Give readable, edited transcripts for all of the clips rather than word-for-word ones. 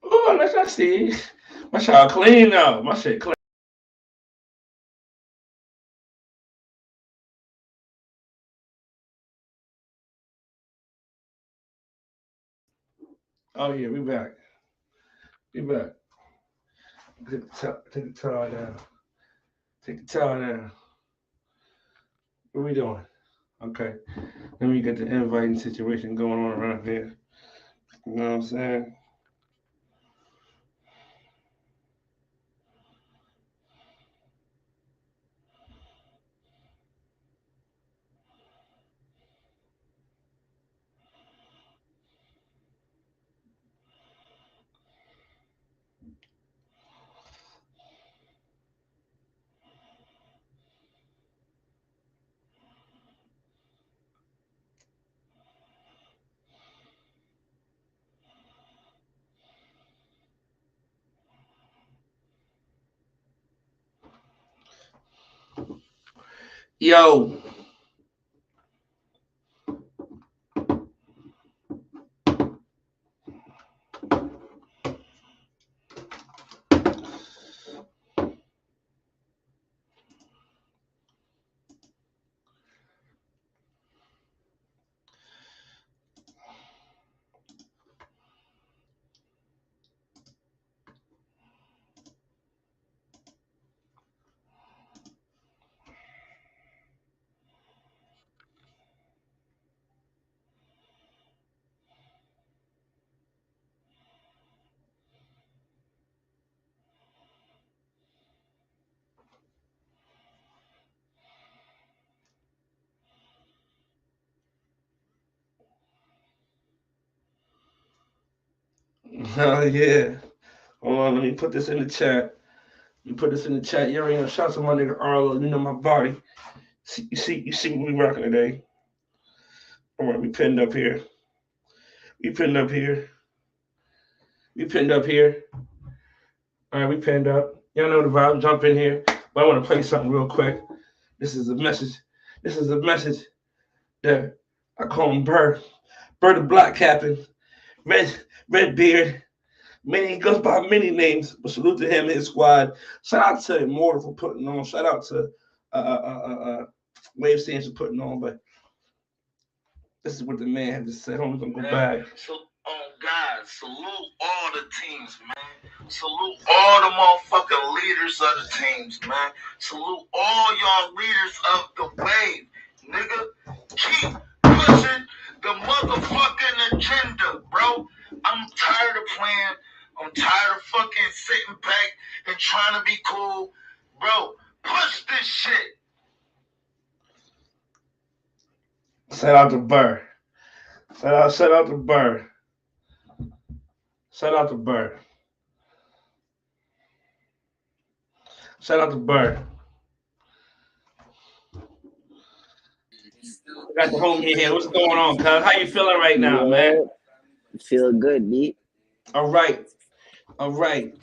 Oh, let's not see. My shit clean now. My shit clean. Oh yeah, we back. We back. Take the towel down. Take the towel down. What we doing? Okay. Let me get the inviting situation going on around here. You know what I'm saying? Yo, oh yeah. Hold on, let me put this in the chat. You put this in the chat. You already know. Shout out to my nigga Arlo. You know my body. You see what we rocking today. All right, we pinned up here. We pinned up here. We pinned up here. All right, we pinned up. Y'all know the vibe. Jump in here. But I want to play something real quick. This is a message. This is a message that I call him Bird. Bird the Black Captain. Red beard. Many he goes by many names, but salute to him and his squad. Shout out to Immortal for putting on. Shout out to Wave Stance for putting on. But this is what the man had to say. I'm gonna go back. So, God, salute all the teams, man. Salute all the motherfucking leaders of the teams, man. Salute all y'all leaders of the wave, nigga. Keep pushing the motherfucking agenda, bro. I'm tired of playing. I'm tired of fucking sitting back and trying to be cool, bro. Push this shit. Shout out to Burr. Shout out to Burr. Shout out to Burr. Shout out to Burr. Got the homie here. What's going on, cuz? How you feeling right now, man? Yo, feel good, B. All right. All right.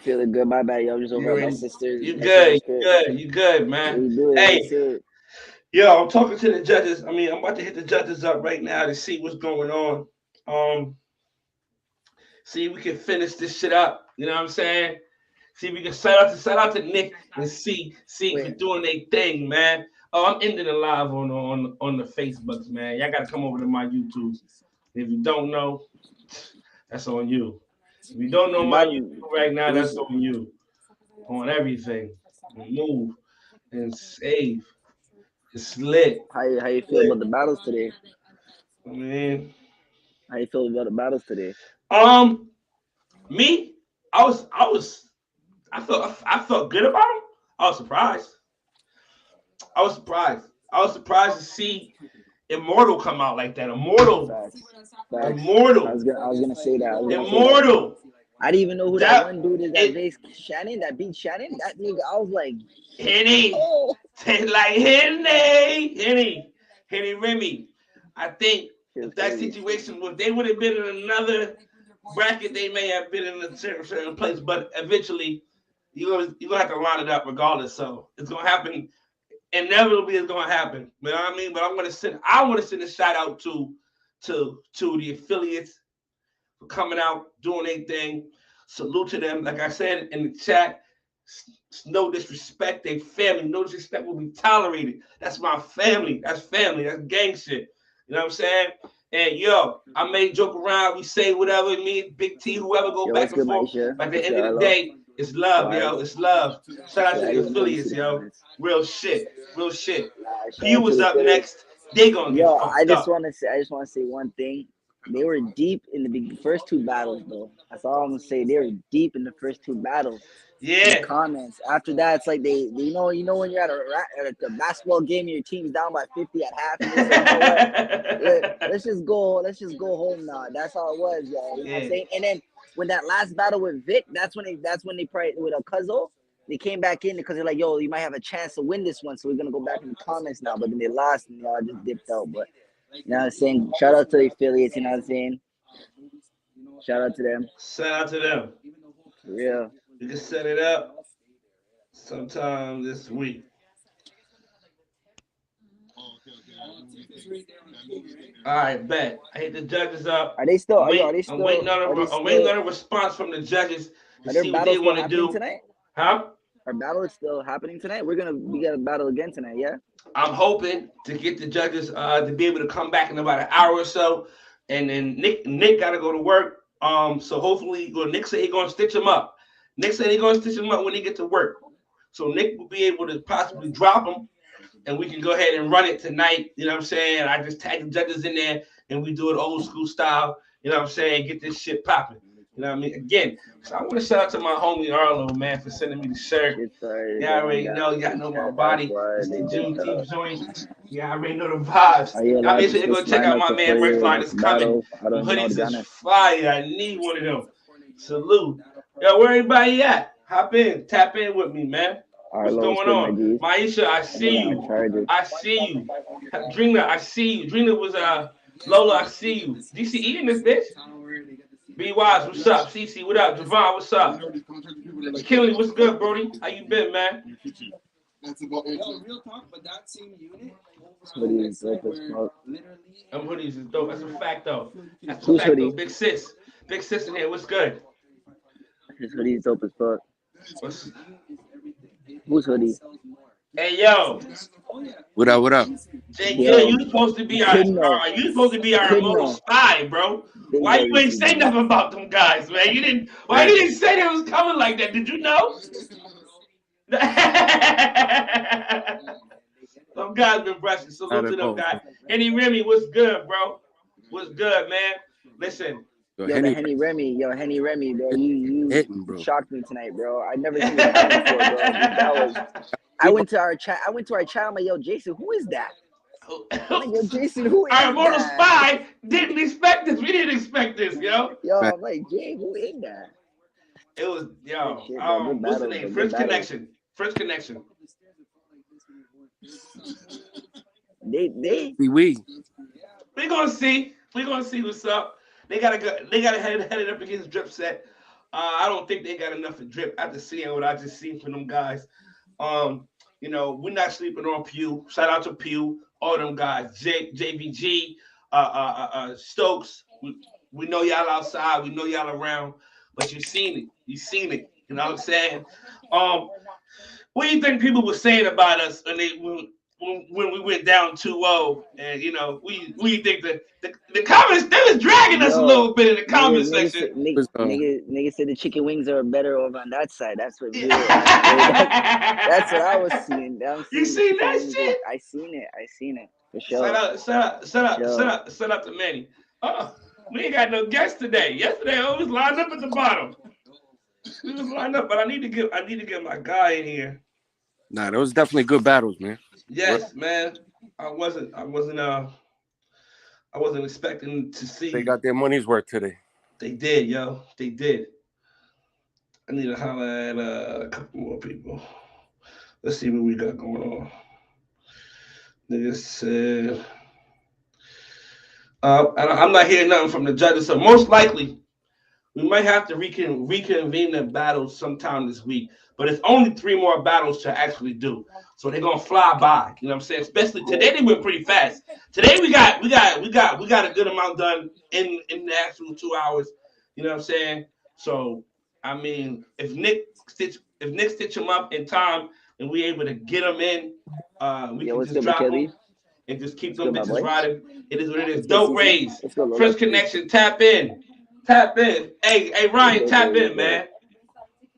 Feeling good. My bad, yo. I'm just over at my You sister's. you My good. sister's You crib. good. You good, What man. you doing? Hey, What's it? yo, I'm talking to the judges. I mean, I'm about to hit the judges up right now to see what's going on. Um, see if we can finish this shit up. You know what I'm saying? See if we can shout out to Nick and see if Wait, you're doing their thing, man. Oh, I'm ending the live on the Facebooks, man. Y'all gotta come over to my YouTube. If you don't know, that's on you. If you don't know the my bottom. YouTube right now, that's What's on you. On everything. Move and save. It's lit. how you feel Lit. about the battles today? I mean, How you feel about the battles today? um, me, I felt good about him. I was surprised. I was surprised. I was surprised to see Immortal come out like that. Immortal, Facts, facts. Immortal, I was gonna say that. I was gonna say that. Immortal. I didn't even know who that That one dude is that it faced Shannon. That beat Shannon. That nigga. I was like, Henny, oh. like Henny Remy. I think It was if that crazy. situation was, they would have been in another bracket. They may have been in a certain place, but eventually you're gonna have to line it up regardless. So it's gonna happen. Inevitably, it's gonna happen. You know what I mean? But I want to send a shout out to the affiliates for coming out, doing their thing. Salute to them. Like I said in the chat, no disrespect. They family. No disrespect will be tolerated. That's my family. That's family. That's gang shit. You know what I'm saying? And yo, I may joke around. We say whatever. Me, Big T, whoever go back and forth. But at the end of the day, it's love, yo. It's love. Shout out to the affiliates, yo. Real shit. Real shit. Pew was up next. They gonna get fucked I just up. want to say one thing. They were deep in the first two battles, though. That's all I'm gonna say. They were deep in the first two battles. Yeah. The comments. After that, it's like they you know when you're at a basketball game and your team's down by 50 at half. And it's like, you know what? Let's just go home now. That's how it was, yo. You know what I'm saying? And then when that last battle with Vic, that's when they probably with a Cuzzo, they came back in because they're like, yo, you might have a chance to win this one, so we're gonna go back in the comments now. But then they lost and y'all just dipped out. But you know what I'm saying? Shout out to the affiliates, you know what I'm saying? Shout out to them. Shout out to them. For real. We can set it up sometime this week. All right, bet. I hit the judges up. Are they still? I'm waiting on a response from the judges to see what they want to do tonight. Huh? Our battle is still happening tonight. We got a battle again tonight. Yeah. I'm hoping to get the judges to be able to come back in about an hour or so, and then Nick got to go to work. So hopefully, Nick said he's gonna stitch him up. Nick said he's gonna stitch him up when he get to work. So Nick will be able to possibly drop him, and we can go ahead and run it tonight. You know what I'm saying? I just tag the judges in there, and we do it old school style. You know what I'm saying? Get this shit popping. You know what I mean? Again, so I want to shout out to my homie Arlo, man, for sending me the shirt. Y'all already know. Y'all know my body. It's the Juneteenth joint. Y'all already know the vibes. Y'all make sure you go check out my man merch line. It's coming. The hoodies is fire. I need one of them. Salute. Yo, where everybody at? Hop in. Tap in with me, man. What's going on? Maisha, I see you. I see you. Drina, I see you. Drina was Lola, I see you. DCE in this bitch? B Wise, what's up? CC, what up? Javon, what's up? Kinley, what's good, Brody? How you been, man? That's about it. Yo, real talk, but that same unit. Hoodies dope as fuck. Them hoodies is dope. That's a fact, though. That's a fact, though. Big sis in here. What's good? His hoodie is dope as fuck. Whose hoodie? Hey, yo. What up? What up? Jay, you supposed to be our immortal spy, bro. Why you ain't say nothing about them guys, man? Why you didn't say they was coming like that? Did you know? Some guys been brushing. Salute to them guys. Henny Remy, what's good, bro? What's good, man? Listen. Henny Remy, bro. You shocked me tonight, bro. I never seen that before, bro. That was. I went to our chat. I'm like, yo, Jason, who is that? I'm like, yo, Jason, who is our immortal that? spy didn't expect this. We didn't expect this, yo. Yo, I'm like, Jay, who is that? It was, yo. What's the name? French Connection. We gonna see what's up. They gotta head it up against Drip Set. I don't think they got enough of Drip after seeing what I just seen from them guys. You know, we're not sleeping on Pew. Shout out to Pew, all them guys, JVG, Stokes. We know y'all outside. We know y'all around, but you seen it. You know what I'm saying? What do you think people were saying about us when we went down 2-0? And you know, we think that the comments, they was dragging us a little bit in the comment section. Nigga said the chicken wings are better over on that side. That's what that's what I was seeing. You seen that shit? I seen it for sure. Set up to Manny. We ain't got no guests today. Yesterday I was lined up at the bottom. We was lined up, but I need to get my guy in here. Nah, those definitely good battles, man. Yes, man. I wasn't expecting to see. They got their money's worth today. They did, yo. They did. I need to holler at a couple more people. Let's see what we got going on. Nigga said, I'm not hearing nothing from the judges, so most likely we might have to reconvene the battles sometime this week. But it's only 3 more battles to actually do, so they're gonna fly by. You know what I'm saying? Especially today, they went pretty fast. Today we got a good amount done in the actual 2 hours. You know what I'm saying? So I mean, if Nick stitch him up in time and we able to get him in, we can just drop him and just keep them bitches riding. It is what it is. Dope Rays. First connection. Tap in. Hey Ryan, tap in, man.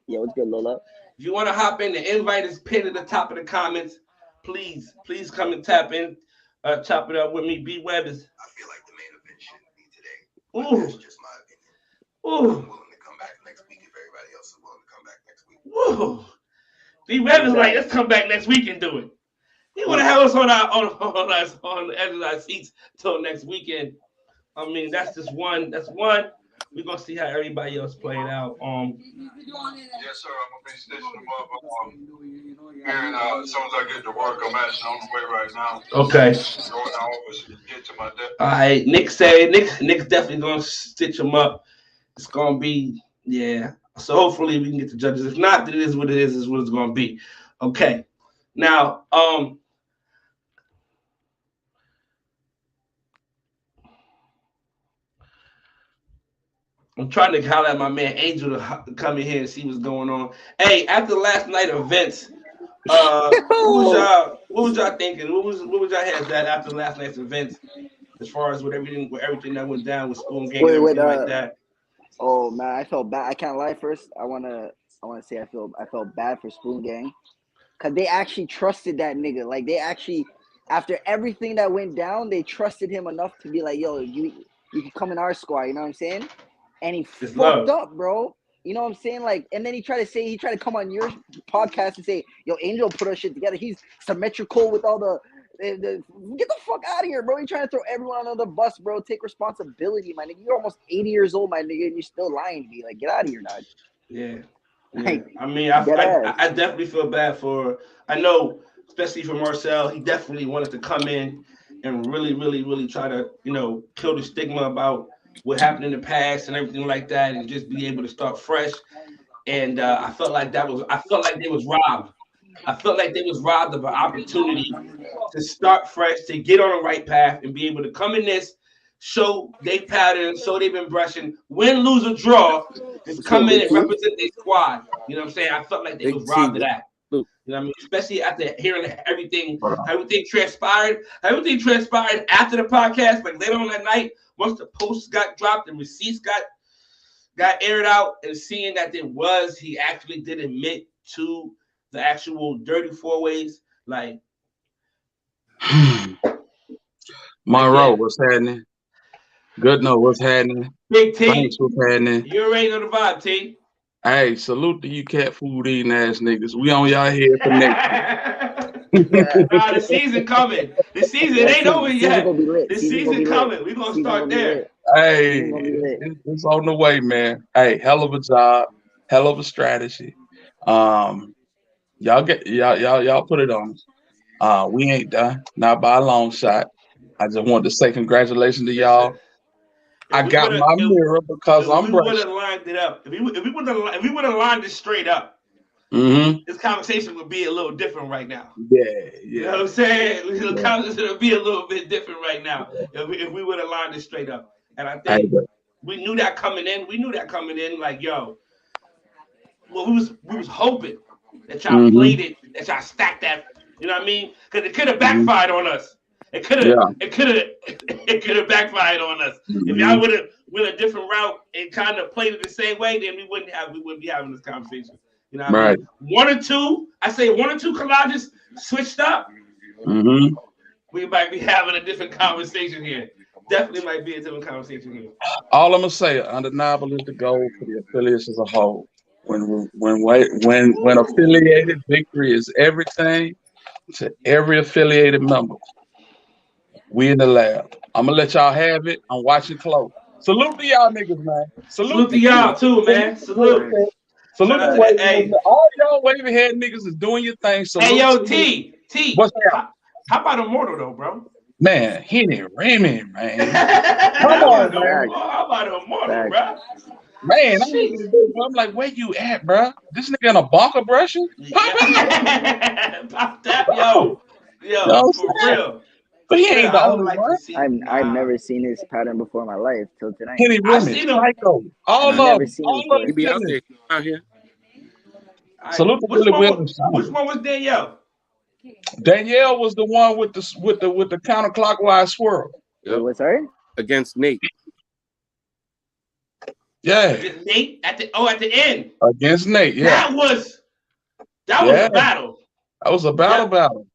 Yeah, what's good, Lola? If you want to hop in, the invite is pinned at the top of the comments. Please come and tap in. Chop it up with me. B Web is. I feel like the main event shouldn't be today. Ooh. That's just my opinion. Ooh. I'm willing to come back next week if everybody else is willing to come back next week. Woo. B Web is like, let's come back next week and do it. You want to have us on the edge of our seats till next weekend. I mean, that's just one. That's one. We're gonna see how everybody else play it out. Yes, sir. I'm gonna be stitching them up. And as soon as I get to work, I'm actually on the way right now. Okay. Going to get to my desk. All right. Nick's definitely gonna stitch them up. It's gonna be So hopefully we can get the judges. If not, then it is what it is. Is what it's gonna be. Okay. Now, I'm trying to holler at my man Angel to come in here and see what's going on. Hey, after last night events, what was y'all thinking? What was y'all heads at after last night's events, as far as with everything that went down with Spoon Gang and everything like that? Oh man, I felt bad. I can't lie. First, I wanna say I felt bad for Spoon Gang, cause they actually trusted that nigga. Like they actually, after everything that went down, they trusted him enough to be like, yo, you can come in our squad. You know what I'm saying? And he fucked up, bro. You know what I'm saying? Like, and then he tried to come on your podcast and say, yo, Angel put our shit together. He's symmetrical with all the get the fuck out of here, bro. You're trying to throw everyone under the bus, bro. Take responsibility, my nigga. You're almost 80 years old, my nigga, and you're still lying to me. Like, get out of here, dog. Yeah. Like, I mean, I definitely feel bad for, I know, especially for Marcel, he definitely wanted to come in and really, really, really try to, kill the stigma about what happened in the past and everything like that, and just be able to start fresh. And I felt like they was robbed. I felt like they was robbed of an opportunity to start fresh, to get on the right path, and be able to come in this, show they pattern, show they've been brushing, win, lose, or draw, just come in and represent their squad. You know what I'm saying? I felt like they was robbed of that. You know what I mean? Especially after hearing everything transpired. Everything transpired after the podcast, but later on that night, once the posts got dropped and receipts got aired out, and seeing that he actually did admit to the actual dirty four ways, like Monroe, what's happening? Good know what's happening. Big T, Thanks, what's happening? You already know the vibe, T. Hey, salute to you cat food eating ass niggas. We on y'all head for next. The season coming. The season ain't over yet. The season coming. We're gonna start there. Hey, it's on the way, man. Hey, hell of a job, hell of a strategy. Y'all put it on. We ain't done, not by a long shot. I just wanted to say congratulations to y'all. I got my mirror because I'm brushing. If we would have lined it up, if we would have lined it straight up, this conversation would be a little different right now. Yeah. You know what I'm saying? The conversation would be a little bit different right now if we would have lined it straight up. And I think we knew that coming in. Like, yo, well, we was hoping that y'all played it, that y'all stacked that. You know what I mean? Because it could have backfired on us. It could have backfired on us. If y'all would have went a different route and kind of played it the same way, then we wouldn't be having this conversation. You know what I mean? One or two collages switched up. We might be having a different conversation here. Definitely might be a different conversation here. All I'm gonna say, undeniable is the goal for the affiliates as a whole. When affiliated, victory is everything to every affiliated member. We in the lab. I'm gonna let y'all have it. I'm watching close. Salute to y'all niggas, man. Salute to y'all too, man. Salute. Salute to all y'all waving head niggas is doing your thing. Salute. Hey, yo, T. What's that? How about Immortal though, bro? Man, he didn't Remy, man. Come on, man. How about Immortal, bro? Man, I'm like, where you at, bro? This nigga in a bunker brushing? Pop that, yo, for real. But he ain't the I would only like one. to see. I've never seen his pattern before in my life till tonight. Kenny I've Remy, seen him. Psycho, all I've of never them, seen him all of before. them He be out killing. there, out here. Salute to Which Billy one? Williams. Which one was Danielle? Danielle was the one with the counterclockwise swirl. Wait, Yep. what's her? Against Nate. Yeah, Against Nate at the end. against Nate. Yeah, That was yeah, a battle. that was a battle.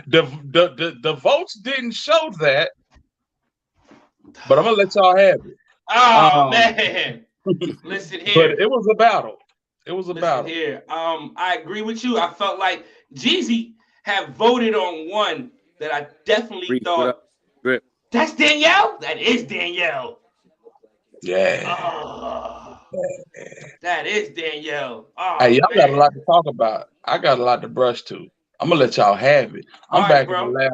The votes didn't show that, but I'm gonna let y'all have it. Oh man. Listen here. But it was a battle. It was a Listen battle. here. I agree with you. I felt like Jeezy had voted on one that I definitely Reed, what thought up? Grip. that's Danielle. That is Danielle. Yeah. Oh, that is Danielle. Oh, Hey, y'all got a man. lot to talk about. I got a lot to brush to. I'm gonna let y'all have it. I'm All back right, in the bro. lab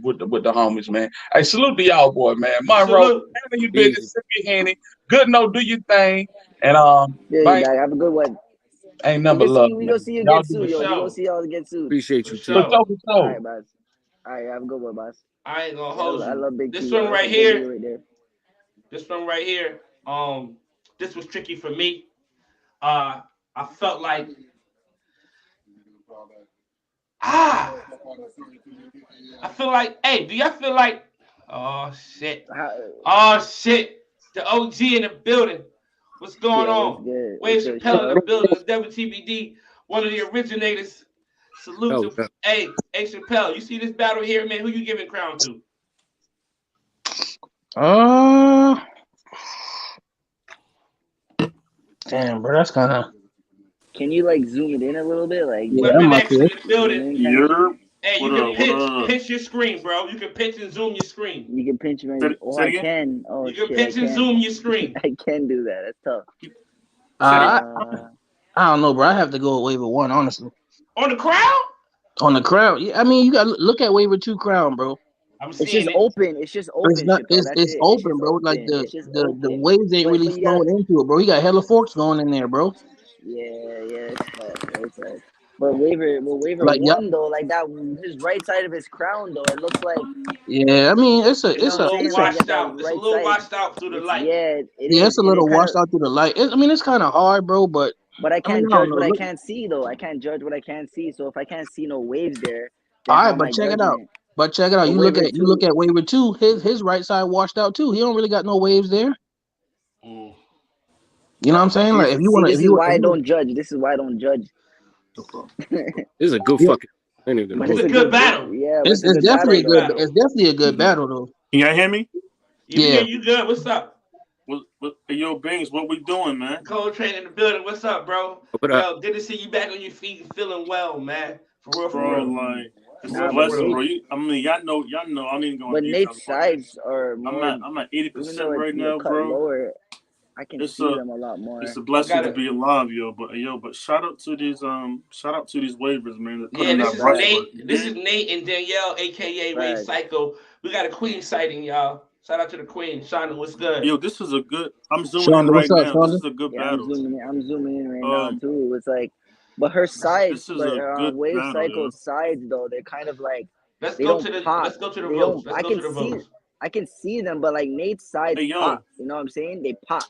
with the homies, man. Hey, salute to y'all, boy, man. Monroe, Salute. handle your business, Easy. sip your Henny. Good no, do your thing. And Yeah, man, guys, have a good one. ain't nothing but love, We man. go see you Y'all get do sued, it. yo. We sure. go see y'all get sued. Appreciate you, For too. For sure. sure, for All sure. right, boss. All right, have a good one, boss. I ain't gonna Yeah, hold I you. love Big This T. one Yo. right That's a good here. dude right there. This one right here. This was tricky for me. I felt like I feel like, hey, do y'all feel like, oh shit, the OG in the building. What's going Yeah, what's on? good? Wave What's good, Chappelle in the Shaw? building. WTBD, one of the originators. Salute Oh, to, hey Chappelle. You see this battle here, man? Who you giving crown to? Damn, bro, that's kind of. Can you like zoom it in a little bit? Like, Yeah, Weapon I'm up X here. in the building. kind of thing? Hey, you can pinch your screen, bro. You can pinch and zoom your screen. You can pinch me. Oh, I can. Oh, You can shit, pinch I and can. zoom your screen. I can do that. That's tough. I Uh, don't know, bro. I have to go with waiver 1, honestly. On the crowd? On the crown, yeah. I mean, you got to look at waiver 2 crown, bro. I'm it's just seeing it. open. It's just open, It's not. Chappelle. That's It's it. It's open, just bro. Like open. It's just the open. waves ain't really But you gotta. flowing into it, bro. He got hella forks going in there, bro. Yeah, it's fat. It's fat. But waiver Like yeah, 1 though, like that, his right side of his crown though, it looks like, yeah. I mean, It's a little washed out. It's a right little side. washed out through the light. It yeah. is, It's a and it little kind washed of. out through the light. I mean, it's kind of hard, bro. But But I I mean, can't I don't judge know. what I Look, can't see though. I can't judge what I can't see. So if I can't see no waves there, then all how right, am I but check it judging out. it? But check it out. But You waiver look two, at waiver 2. His right side washed out too. He don't really got no waves there. Mm. You know what I'm saying? Like this is why I don't judge. This is why I don't judge. This is a good yeah, fucking. I ain't even But gonna It's it's a a good good, battle. but it's it's a good battle definitely a Great though. good. battle. It's definitely a good battle though. Can y'all hear me? Yeah. You good? What's up? Yo, Bings, what we doing, man? Cold Train in the building. What's up, bro? What up? Yo, good to see you back on your feet and feeling well, man. For real, for Bro, real. like, it's For a real, But for blessing, real. bro. y'all know, I don't even go But into details Nate's about it. sides are more, I'm at even 80% though it's right now, cut bro. lower, I can It's see a them a lot more. it's a I blessing got to it. be alive, yo. But shout out to these waivers, man. That put Yeah, in this that is brush Right, work. Nate. This is Nate and Danielle, aka Wave right. Psycho. We got a queen sighting, y'all. Shout out to the queen. Shonda, what's good? Yo, this is a good. I'm zooming in Shonda, right what's up, now. This Shonda? is a good Yeah, battle. I'm zooming in right now Um, too. It's like, but her sides, this is but a good Wave battle, yo. Cycle's sides though, they're kind of like Let's they go don't to the pop. let's go to the They votes. don't. Let's go to the votes. I can see them, but like Nate's sides Hey, yo, pop. You know what I'm saying? They pop.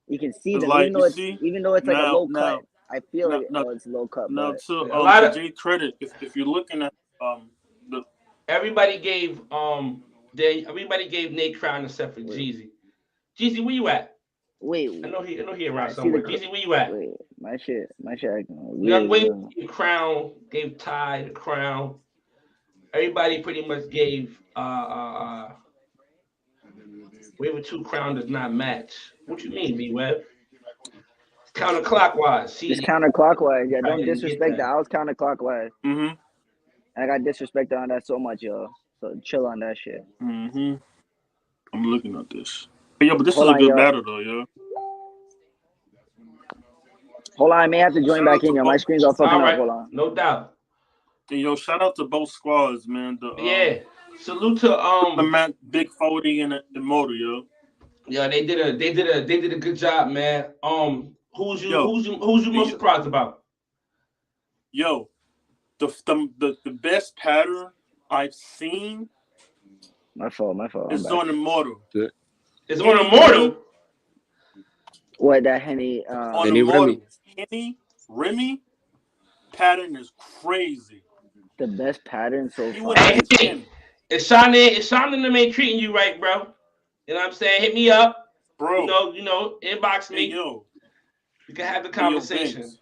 You can see it's them, like you see even though it's like a now, low cut. I feel now, like now, it's low cut, now but A lot to of Jay credit, if you're looking at the everybody gave Nate crown except for wait, Jeezy. Jeezy, where you at? wait, I know he around I see somewhere. Jeezy, where you at? wait, my shit acting Young weird. Wave gave crown, gave Ty the crown. Everybody pretty much gave Wave 2 crown does not match. What you mean, B Web? Counterclockwise. Just See, counterclockwise. Yeah, I don't didn't get disrespect that. that. I was counterclockwise. mm-hmm. I got disrespected on that so much, yo. So chill on that shit. Mm-hmm. I'm looking at this. Hey, yo, but this is Hold a on, good yo. battle, though, yo. Hold on, I may have to join Shout back out in, to yo. My both. screen's all fucking All up. right, Hold on. no doubt. Hey, yo, shout out to both squads, man. Yeah. Salute to Matt, Big 40 and Motor, yo. yeah, they did a good job, man. Who's Yo, you most surprised about? yo, the best pattern I've seen My fault. It's on Immortal. It's on Immortal. What that Henny? On Henny Immortal. Remy. Henny Remy pattern is crazy. The best pattern so He far. would Hey, have been if Sean and them ain't treating you right, bro. You know what I'm saying? Hit me up. bro. You know, inbox me. Hey, yo. We can have the Hey, yo, conversation. Banks.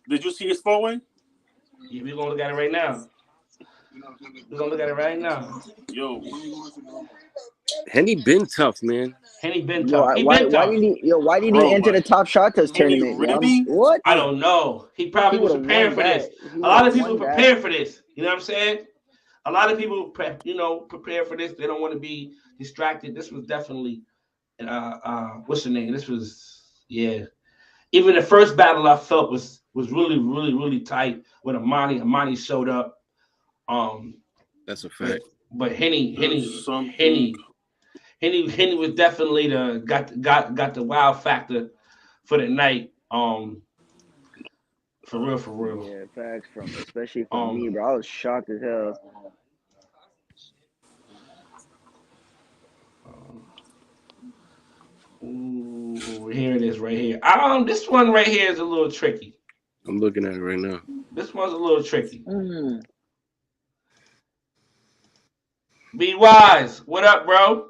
Did you see his 4-way? Yeah, we're gonna look at it right now. Yo. Henny been tough, man. Henny been Yo, tough. why did Bro, he enter the top shot test Henny tournament? Remy? What? I don't know. He probably was would've preparing won for that. this. He A lot would've of people won that. prepare for this. You know what I'm saying? A lot of people prepare for this. They don't want to be distracted. This was definitely what's the name? This was Even the first battle I felt was really, really, really tight when Amani showed up. That's a fact. But Henny was definitely got the wow factor for the night. For real. Yeah, facts especially from me, bro. I was shocked as hell. Ooh, here it is right here. This one right here is a little tricky. I'm looking at it right now. This one's a little tricky. Be wise. What up, bro?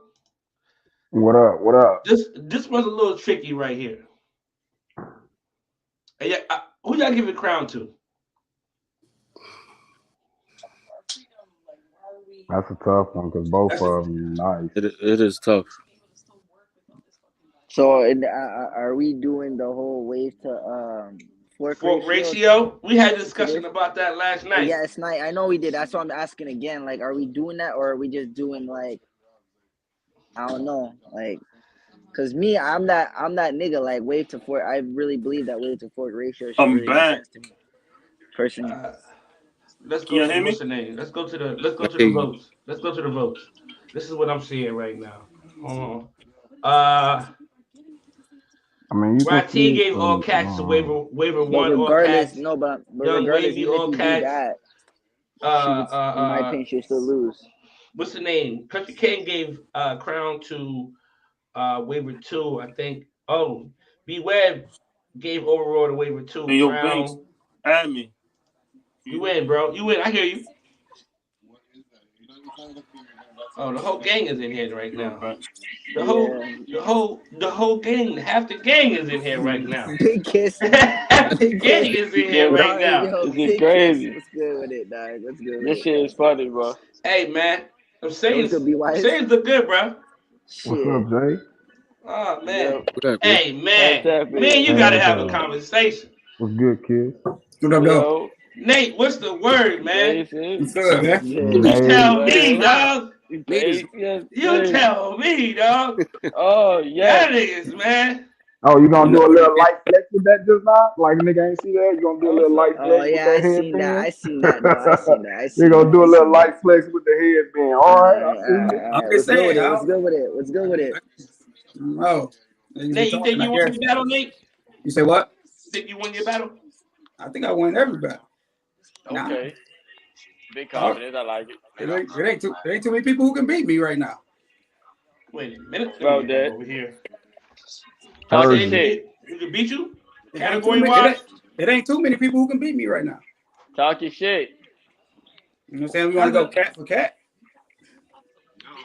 What up? This one's a little tricky right here. Who y'all give the crown to? That's a tough one because both of them nice. It is tough. So, are we doing the whole wave to fork ratio? We had a discussion about that last night. Yes, night. I know we did. That's why I'm asking again. Like, are we doing that, or are we just doing like, I don't know, like, cause me, I'm that nigga. Like wave to fork. I really believe that wave to fork ratio should really make sense to me, personally. Let's go to what's the name? Let's go to the votes. Let's go to the votes. This is what I'm seeing right now. Hold on. I mean, YT gave all cats to waiver one. Regardless, all cats. regardless, even if you do that, in my opinion, she'll still lose. What's the name? Country King gave crown to waiver 2, I think. Oh, B Web gave overall to waiver 2. Hey, yo, Banks, add me. You win, bro. You win. I hear you. Oh, the whole gang is in here right now. The whole gang, half the gang is in here right now. Big kiss. Half the gang is in here right now. This is crazy. What's good with it, dog? What's good? This shit is funny, bro. Hey, man. I'm saying look good, bro. What's up, Jay? Oh, man. What up, hey, man. Man, you got to have a conversation. What's good, kid? What up, though? Nate, what's the word, man? What's up, man? You tell me, dog. You tell me, dog. Oh, yeah. That is, man. Oh, you gonna do a little light flex with that just now? Like nigga ain't see that? You gonna do a little light flex with that headband? I seen that. You gonna do a little light flex with the headband. All right. What's good with it? Oh. Nate, you think you won your battle, Nate? You say what? Think you won your battle? I think I won every battle. Okay. Big confidence. I like it. There ain't too many people who can beat me right now. Wait a minute. About that. Over here. Shit. Who can beat you? It ain't too many people who can beat me right now. Talk your shit. You know what I'm saying? We want to go cat for cat.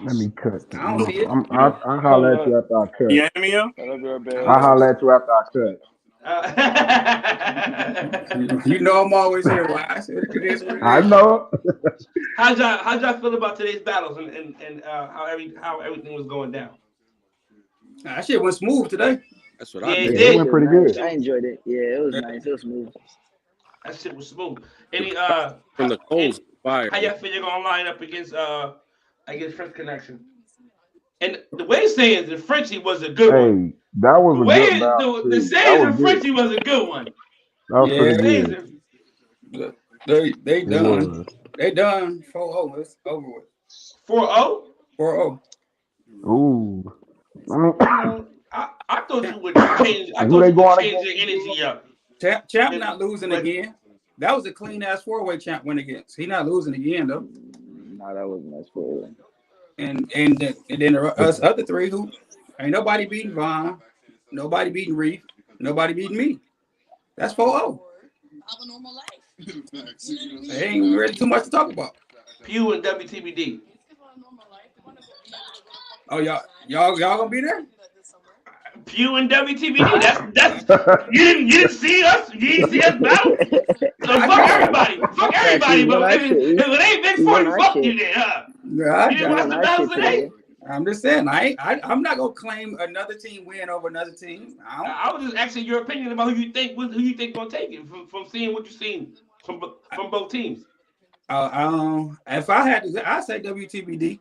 Let me cut. I don't see it. I'll holler at you after I cut. You hear me, yo? I'll holler at you after I cut. You know I'm always here. I know. How'd y'all feel about today's battles and how everything was going down? That shit went smooth today. That's what I think. It went pretty good. I enjoyed it. Yeah, it was nice. It was smooth. That shit was smooth. Any from the coals fire. How y'all feel you're gonna line up against French Connection? And the way saying the Frenchie was a good one. That was a good battle. The saying the Frenchie was a good one. That was pretty good. They done. They done 4-0. It's over with. 4-0? 4-0. Ooh. I thought you would change. I thought you would change your energy up. Champ not losing again. That was a clean ass 4-way champ win against. He not losing again though. No, that wasn't as 4-way. and then us other three who ain't nobody beating Vaughn, nobody beating Reef, nobody beating me. That's 4-0. It ain't really too much to talk about. Pew and WTBD. Oh, y'all gonna be there? Pew and WTBD. That's you didn't see us. You didn't see us battle. So fuck everybody. Fuck everybody. But if it ain't been for you, fuck you then, huh? Yeah, you didn't watch the battles today? I'm just saying, I'm not gonna claim another team win over another team. I was just asking your opinion about who you think gonna take it from seeing what you've seen from both teams. If I had to, I'd say WTBD.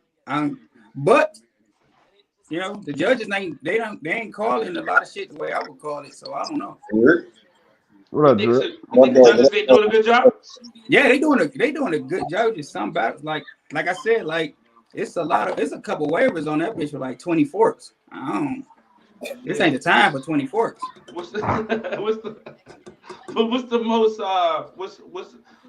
But you know, the judges they ain't calling a lot of shit the way I would call it, so I don't know. What up, you think the judges they doing a good job? Yeah, they doing a good job. Just some battles, like I said, like it's a couple waivers on that bitch with like 20 forks. This ain't the time for 20 forks. What's the most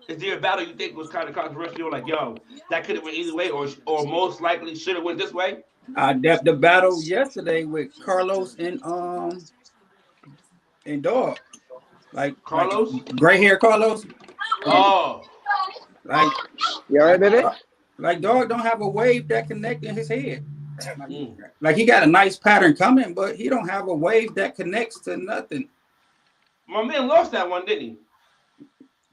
is there a battle you think was kind of controversial? Like, yo, that could have went either way, or most likely should have went this way? The battle yesterday with Carlos and Dog, like Carlos, gray hair Carlos. Oh, like you all right, baby? Like Dog don't have a wave that connects in his head. Like he got a nice pattern coming, but he don't have a wave that connects to nothing. My man lost that one, didn't he?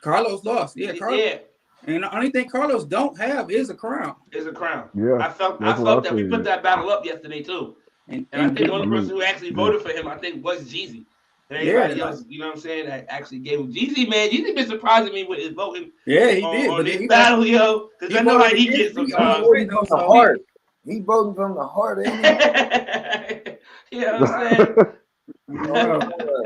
Carlos lost. Yeah, Carlos. Yeah. And the only thing Carlos don't have is a crown. Yeah. I felt that we put that battle up yesterday too. And I think the only person who actually voted for him, I think, was Jeezy. And everybody else, you know what I'm saying, that actually gave him Jeezy, man. Jeezy been surprising me with his voting. Yeah, he did. On this battle, yo. Because I know how he gets sometimes. From the heart. He voting from the heart, ain't he? You know what I'm saying?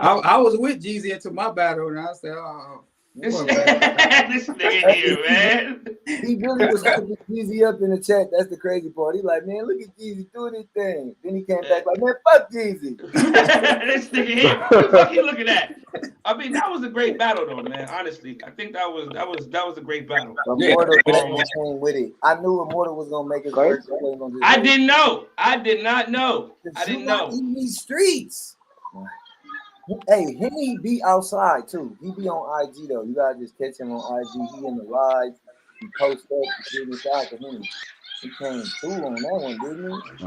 I was with Jeezy into my battle, and I said, "Oh, this nigga here, man." He really was putting Jeezy up in the chat. That's the crazy part. He like, man, look at Jeezy doing his thing. Then he came back like, man, fuck Jeezy. This nigga here, what the fuck you looking at? I mean, that was a great battle, though, man. Honestly, I think that was a great battle. Immortal came with it. I knew Immortal was gonna make his first. I didn't know. I did not know. I didn't know. In these streets. Hey, he be outside too. He be on IG though. You gotta just catch him on IG. He in the live. He post up. He get inside to him. He came through on that one, didn't he?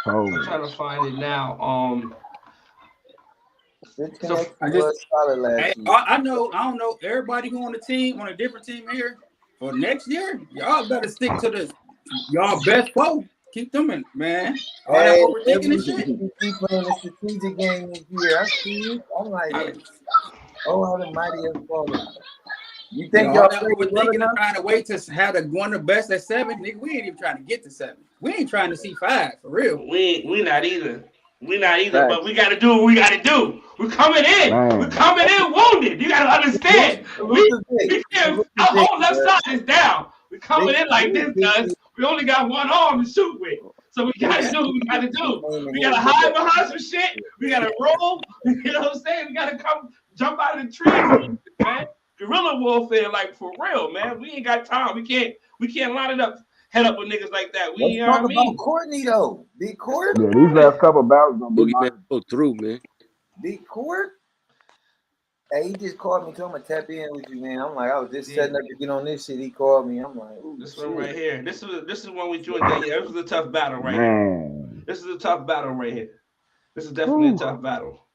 I'm trying to find it now. I don't know everybody who on the team on a different team here for next year. Y'all better stick to y'all best four. Keep them in, man. All that overthinking and shit. Keep playing the strategic game here. I see you. I'm like, oh, how the mighty has fallen. You think y'all overthinking and trying to wait to have one of the best at 7? Nigga, we ain't even trying to get to 7. We ain't trying to see 5 for real. We not either. But we gotta do what we gotta do. We're coming in. Man. We're coming in wounded. You gotta understand. We can't. Our whole left side is down. We're coming in like this, guys. We only got one arm to shoot with. So we gotta do what we gotta do. We gotta hide behind some shit. We gotta roll. You know what I'm saying? We gotta jump out of the trees, man. Guerrilla warfare, like for real, man. We ain't got time. We can't line it up, head up with niggas like that. Let's talk about Courtney though. Big Court. Yeah, these last couple of battles gonna be go through, man. Big Court. Hey, he just called me, told me to tap in with you, man. I'm like, I was just setting up to get on this shit. He called me. I'm like, ooh, this one right here. This is one with you and Daniel. This is a tough battle right here. This is a tough battle right here. This is definitely a tough battle.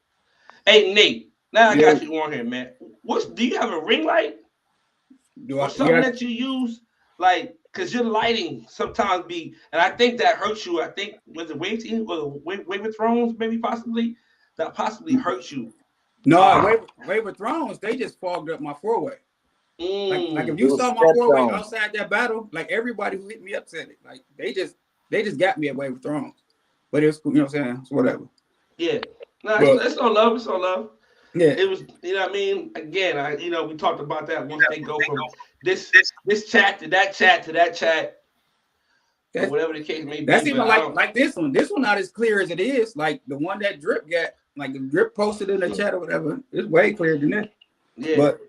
Hey, Nate. Now I got you on here, man. Do you have a ring light? Or something that you use? Like, because your lighting sometimes and I think that hurts you. I think was it Wave Team or Wave of Thrones, maybe possibly? That possibly hurts you. No, Wave of Thrones, they just fogged up my 4-way. Like if you saw my 4-way outside that battle, like everybody who hit me up said it. Like they just got me at Wave of Thrones. But it's, you know what I'm saying? It's whatever. Yeah. No, it's no love. It's no love. Yeah. It was, you know what I mean? Again, we talked about that once they go from this chat to that chat to that chat. Or whatever the case may be. That's even like this one. This one not as clear as it is. Like the one that Drip got. Like the Drip posted in the chat or whatever, it's way clearer than this. Yeah. But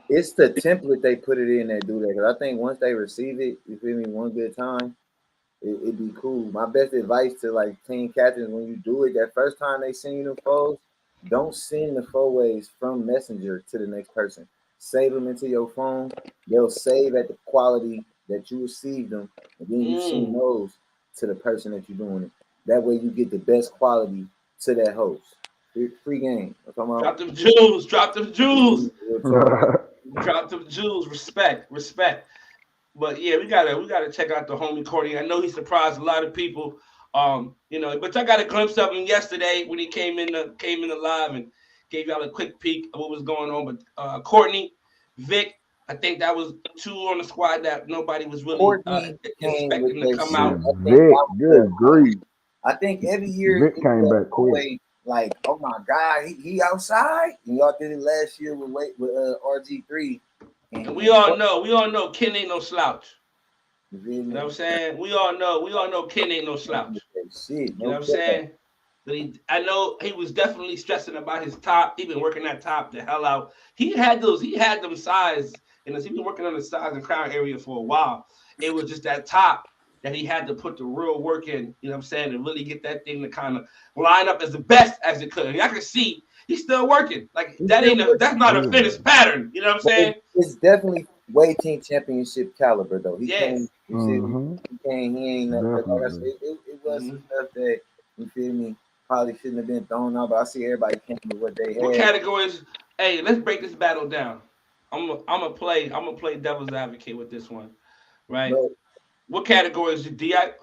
It's the template they put it in that do that. Because I think once they receive it, you feel me, one good time, it'd be cool. My best advice to like team captains when you do it, that first time they send you the foes, don't send the four-ways from Messenger to the next person. Save them into your phone. They'll save at the quality that you received them, and then you send those to the person that you're doing it. That way you get the best quality to that host. Free game. Drop them jewels. Drop them jewels. Drop them jewels. Respect. But yeah, we gotta check out the homie Courtney. I know he surprised a lot of people. But I got a glimpse of him yesterday when he came in the live and gave y'all a quick peek of what was going on. But Courtney, Vic, I think that was two on the squad that nobody was really expecting to come out. Vic, good grief. I think every year Vic came back quick. Like, oh my God, he outside. And y'all did it last year with RG3. And we all know Ken ain't no slouch. You know what I'm saying? We all know Ken ain't no slouch. You know what I'm saying? But I know he was definitely stressing about his top. He been working that top the hell out. He had them size, and he been working on the size and crown area for a while. It was just that top that he had to put the real work in, you know what I'm saying, to really get that thing to kind of line up as the best as it could. And I can see he's still working. Like that's not a finished pattern. You know what I'm saying? It's definitely way team championship caliber though. He ain't nothing. Like I said, it was some stuff that, you feel me, probably shouldn't have been thrown out, but I see everybody came with what they had. What categories? Hey, let's break this battle down. I'm gonna play devil's advocate with this one, right? But what categories who get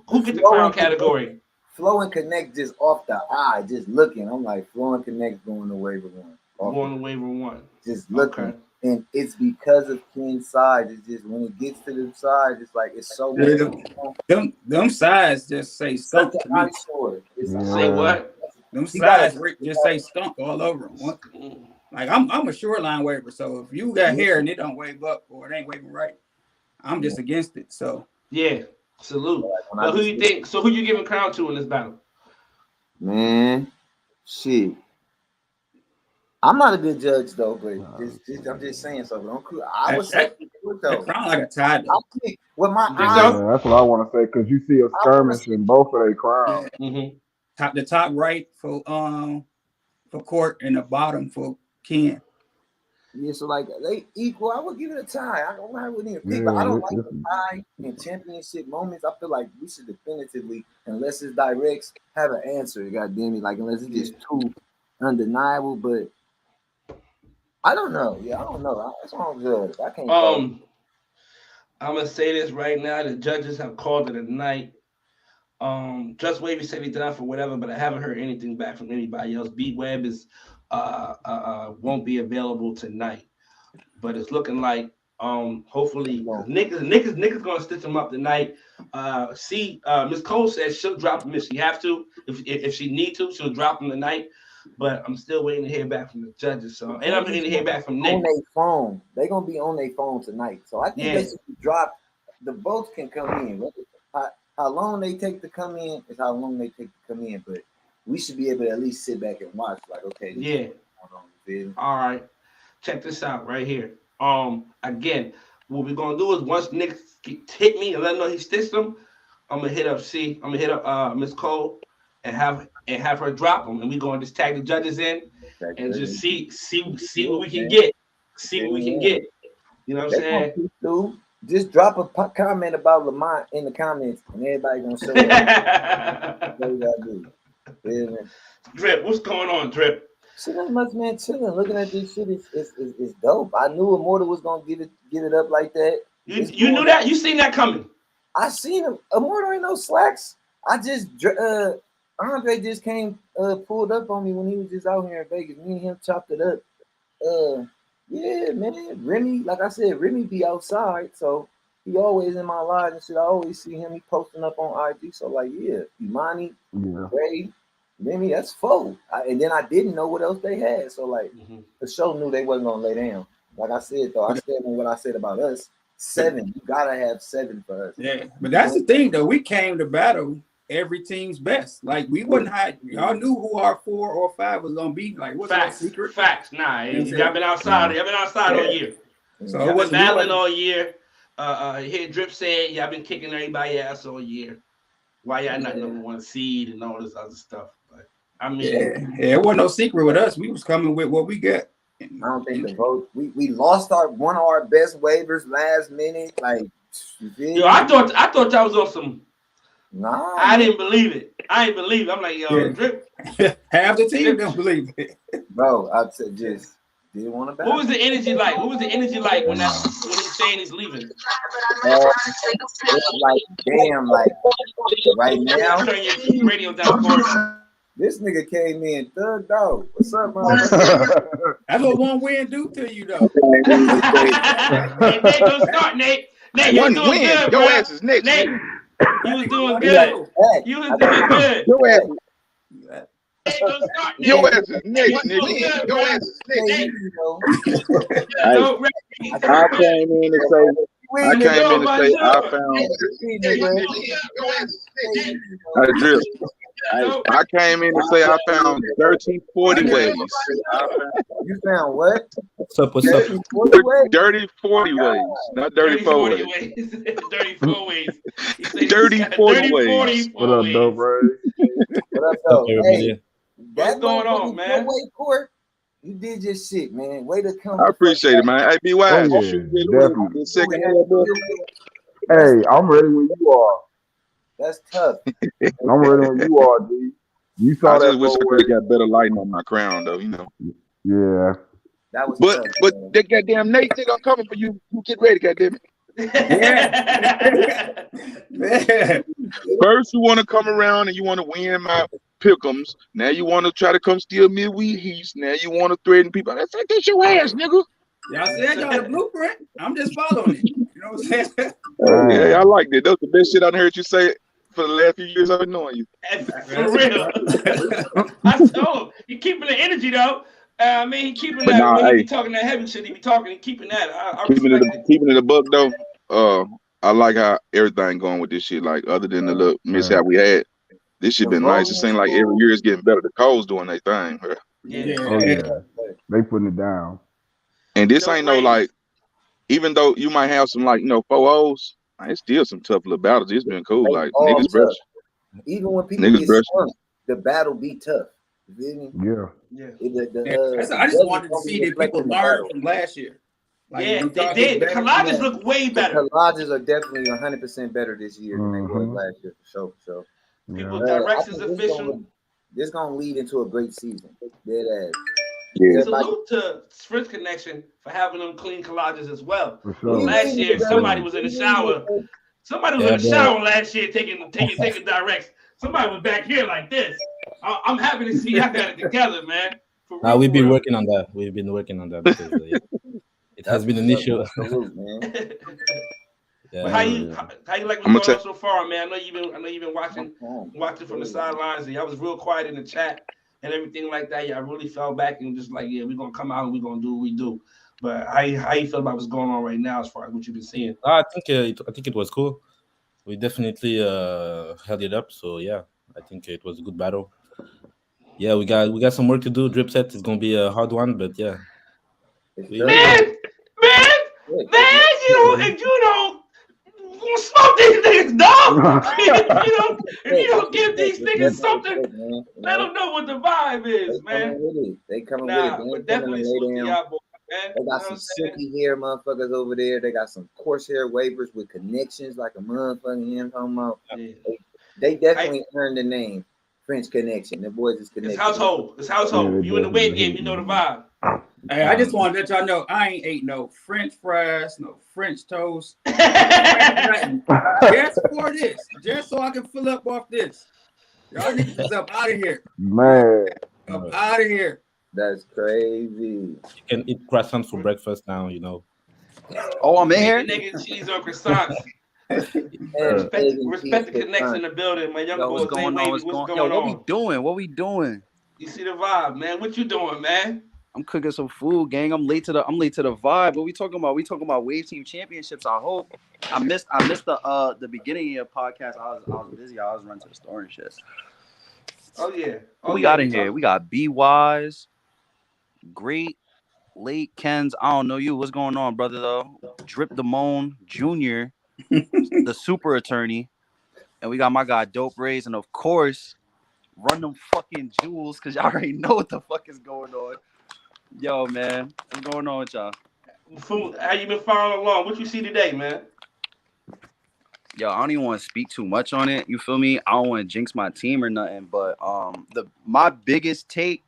the crown category? Flow and Connect just off the eye, just looking. I'm like, Flow and Connect going to waiver one. Going to waiver one. Just looking. Okay. And it's because of Ken's size. It's just when it gets to the sides, it's like it's so much. Them sides just say skunk to me. Say what? Them sides just say skunk all over them. Like I'm a shoreline waiver, so if you got hair and it don't wave up or it ain't waving right, I'm just against it. So yeah, salute. But who you think? So who you giving crown to in this battle? Man, shit. I'm not a good judge though, but I'm just saying something. I would say though. Crown like a tie. With my eyes, that's what I want to say because you see a skirmish in both of their crowns. The top right for Court and the bottom for Ken. Yeah, so like they equal. I would give it a tie. I wouldn't even pick, but I don't like the tie in championship moments. I feel like we should definitively, unless it's directs, have an answer. God damn it, like unless it's just too undeniable. But I don't know. Yeah, I don't know. That's all good. I can't. I'm gonna say this right now. The judges have called it a night. Just Wavy said he done for whatever, but I haven't heard anything back from anybody else. Beat Web is won't be available tonight, but it's looking like hopefully Nick is gonna stitch him up tonight. Miss Cole says she'll drop him if she have to. If she need to, she'll drop him tonight. But I'm still waiting to hear back from the judges. So, and I'm waiting to hear back from Nick. On their phone, they're gonna be on their phone tonight. So I think they should drop. The votes can come in. How long they take to come in is how long they take to come in. But we should be able to at least sit back and watch. Like, okay, yeah. All right, check this out right here. Again, what we're gonna do is once Nick hit me and let him know he stitched them, I'm gonna hit up Miss Cole and have her drop them, and we're gonna just tag the judges in and just see what we can get. See what we can get. You know what I'm saying? Just drop a comment about Lamont in the comments, and everybody gonna show up. What you gotta do? Yeah, Drip, what's going on, Drip? Shit ain't much, man. Chilling, looking at this shit is dope. I knew Immortal was gonna get it up like that. You knew that? You seen that coming? I seen him. Immortal ain't no slacks. I just Andre just came pulled up on me when he was just out here in Vegas. Me and him chopped it up. Yeah, man. Remy, like I said, Remy be outside, so he always in my live and shit. I always see him. He posting up on IG. So like, yeah, Imani, Ray, Remy, that's four. And then I didn't know what else they had. So like, the show knew they wasn't gonna lay down. Like I said though, I stand on what I said about us. 7. You gotta have 7 for us. Yeah, but that's the thing though. We came to battle every team's best. Like we wouldn't hide. Y'all knew who our 4 or 5 was gonna be. Like what's that secret? Facts. Nah, y'all been outside. Y'all been outside all year. So y'all been battling all year. Here Drip said y'all been kicking everybody ass all year. Why y'all not number 1 seed and all this other stuff? But I mean, it wasn't no secret with us. We was coming with what we got. I don't think the vote. We lost one of our best waivers last minute. Like, yo, I thought that was on some. Nah, I didn't believe it. I didn't believe it. I'm like, yo, Drip. Half the team don't believe it, bro. I just didn't want to. What was the energy like? What was the energy like when he's saying he's leaving? It's like damn, like right now. Turn your radio down, Corey. This nigga came in thugged out. What's up, man? That's what one win do to you, though. Hey, Nate, don't start, Nate. Nate, you was doing good, Your bro. ass is next. Nate, you was doing good. You was doing good. Your ass. Nate, don't start, Nate. Your ass is next, nigga. Your ass is next. I came in to say I found. Drip. I came in to say I found 30-40 ways. You found what? What's up? What's up? Dirty 40 ways, not dirty 4 ways. Dirty 4 ways. Dirty 40 ways. What up, though, bro? What up, though? Hey, what's going on, man? Court, you did your shit, man. Way to come. I appreciate it, man. Hey, be wise. Oh, yeah, definitely. Hey, I'm ready when you are. That's tough. I'm ready when you are, dude. You saw I that. just wish I could have got better lighting on my crown, though. You know. Yeah. That was. But tough, but that goddamn Nate nigga, I'm coming for you. You get ready, goddamn it. First, you want to come around and you want to win my pick'ems. Now you want to try to come steal midweek East. Now you want to threaten people. That's your ass, nigga. Y'all said y'all the blueprint. I'm just following it. You know what I'm saying? Yeah, I like that. That's the best shit I heard you say for the last few years I've been knowing you. For real. I told him. He keeping the energy, though. I mean, he keeping that. Nah, when he be talking that heavy shit, he be talking and keeping that. I keeping it a buck, though. I like how everything going with this shit. Like, other than the little mishap we had, this shit been nice. It seems like every year it's getting better. The Coles doing their thing, bro. Yeah. Oh, yeah. They putting it down. And this ain't no, like, even though you might have some, like, 4-0s, it's still some tough little battles. It's been cool. Like, niggas brush. Even when people get stumped, the battle be tough. You feel me? Yeah. I just wanted to see that people learn from last year. Like, yeah, they did. The collages look way better. The collages are definitely 100% better this year than they were last year, for sure. People directions official. This gonna lead into a great season. Dead ass. Yeah. Salute to Sprint Connection for having them clean collages as well. Sure. Last year, somebody was in the shower. Somebody was in the shower last year taking directs. Somebody was back here like this. I'm happy to see y'all got it together, man. We've been working on that. We've been working on that because it has been an issue. Yeah. How you like what's going on so far, man? I know you've been watching from the sidelines, and y'all was real quiet in the chat and everything like that. Y'all really fell back and just like, yeah, we're gonna come out and we're gonna do what we do. But how you feel about what's going on right now as far as what you've been seeing? I think it was cool. We definitely held it up. So yeah, I think it was a good battle. Yeah, we got some work to do. Drip set is gonna be a hard one, but yeah. Man, you know, smoke these niggas, dog. if you don't give these niggas something, let them know what the vibe is, man. They coming with it. But definitely salute to y'all, boy, man. They got some silky hair motherfuckers over there. They got some coarse hair waivers with connections like a motherfucking him talking about. They definitely earned the name French Connection. The boys is connected. It's household. You in the weight game, you know the vibe. Hey, I just want to let y'all know I ain't ate no French fries, no French toast. Just for this. Just so I can fill up off this. Y'all niggas is up out of here. Man. Up out of here. That's crazy. You can eat croissants for breakfast now, you know. Oh, I'm in here. Nigga, cheese on croissants. Respect the connection in the building, my young boys. What's going on? Yo, what we doing? You see the vibe, man. What you doing, man? I'm cooking some food, gang. I'm late to the vibe. What we talking about? We talking about Wave Team Championships. I hope. I missed the beginning of your podcast. I was busy. I was running to the store and shit. Oh yeah. What we got in here? We got B Wise, Great, Late Kens. I don't know you. What's going on, brother? Though Drip Damone Jr., the super attorney, and we got my guy Dope Rays, and of course, Run Them Fucking Jewels, cause y'all already know what the fuck is going on. Yo, man, what's going on with y'all? How you been following along? What you see today, man? Yo, I don't even want to speak too much on it. You feel me? I don't want to jinx my team or nothing. But my biggest take,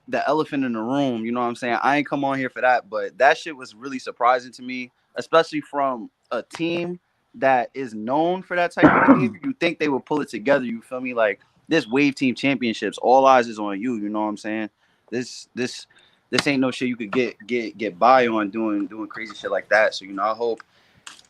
the elephant in the room. You know what I'm saying? I ain't come on here for that, but that shit was really surprising to me, especially from a team that is known for that type of behavior. You think they would pull it together? You feel me? Like this Wave Team Championships, all eyes is on you. You know what I'm saying? This ain't no shit you could get by on doing crazy shit like that. So I hope.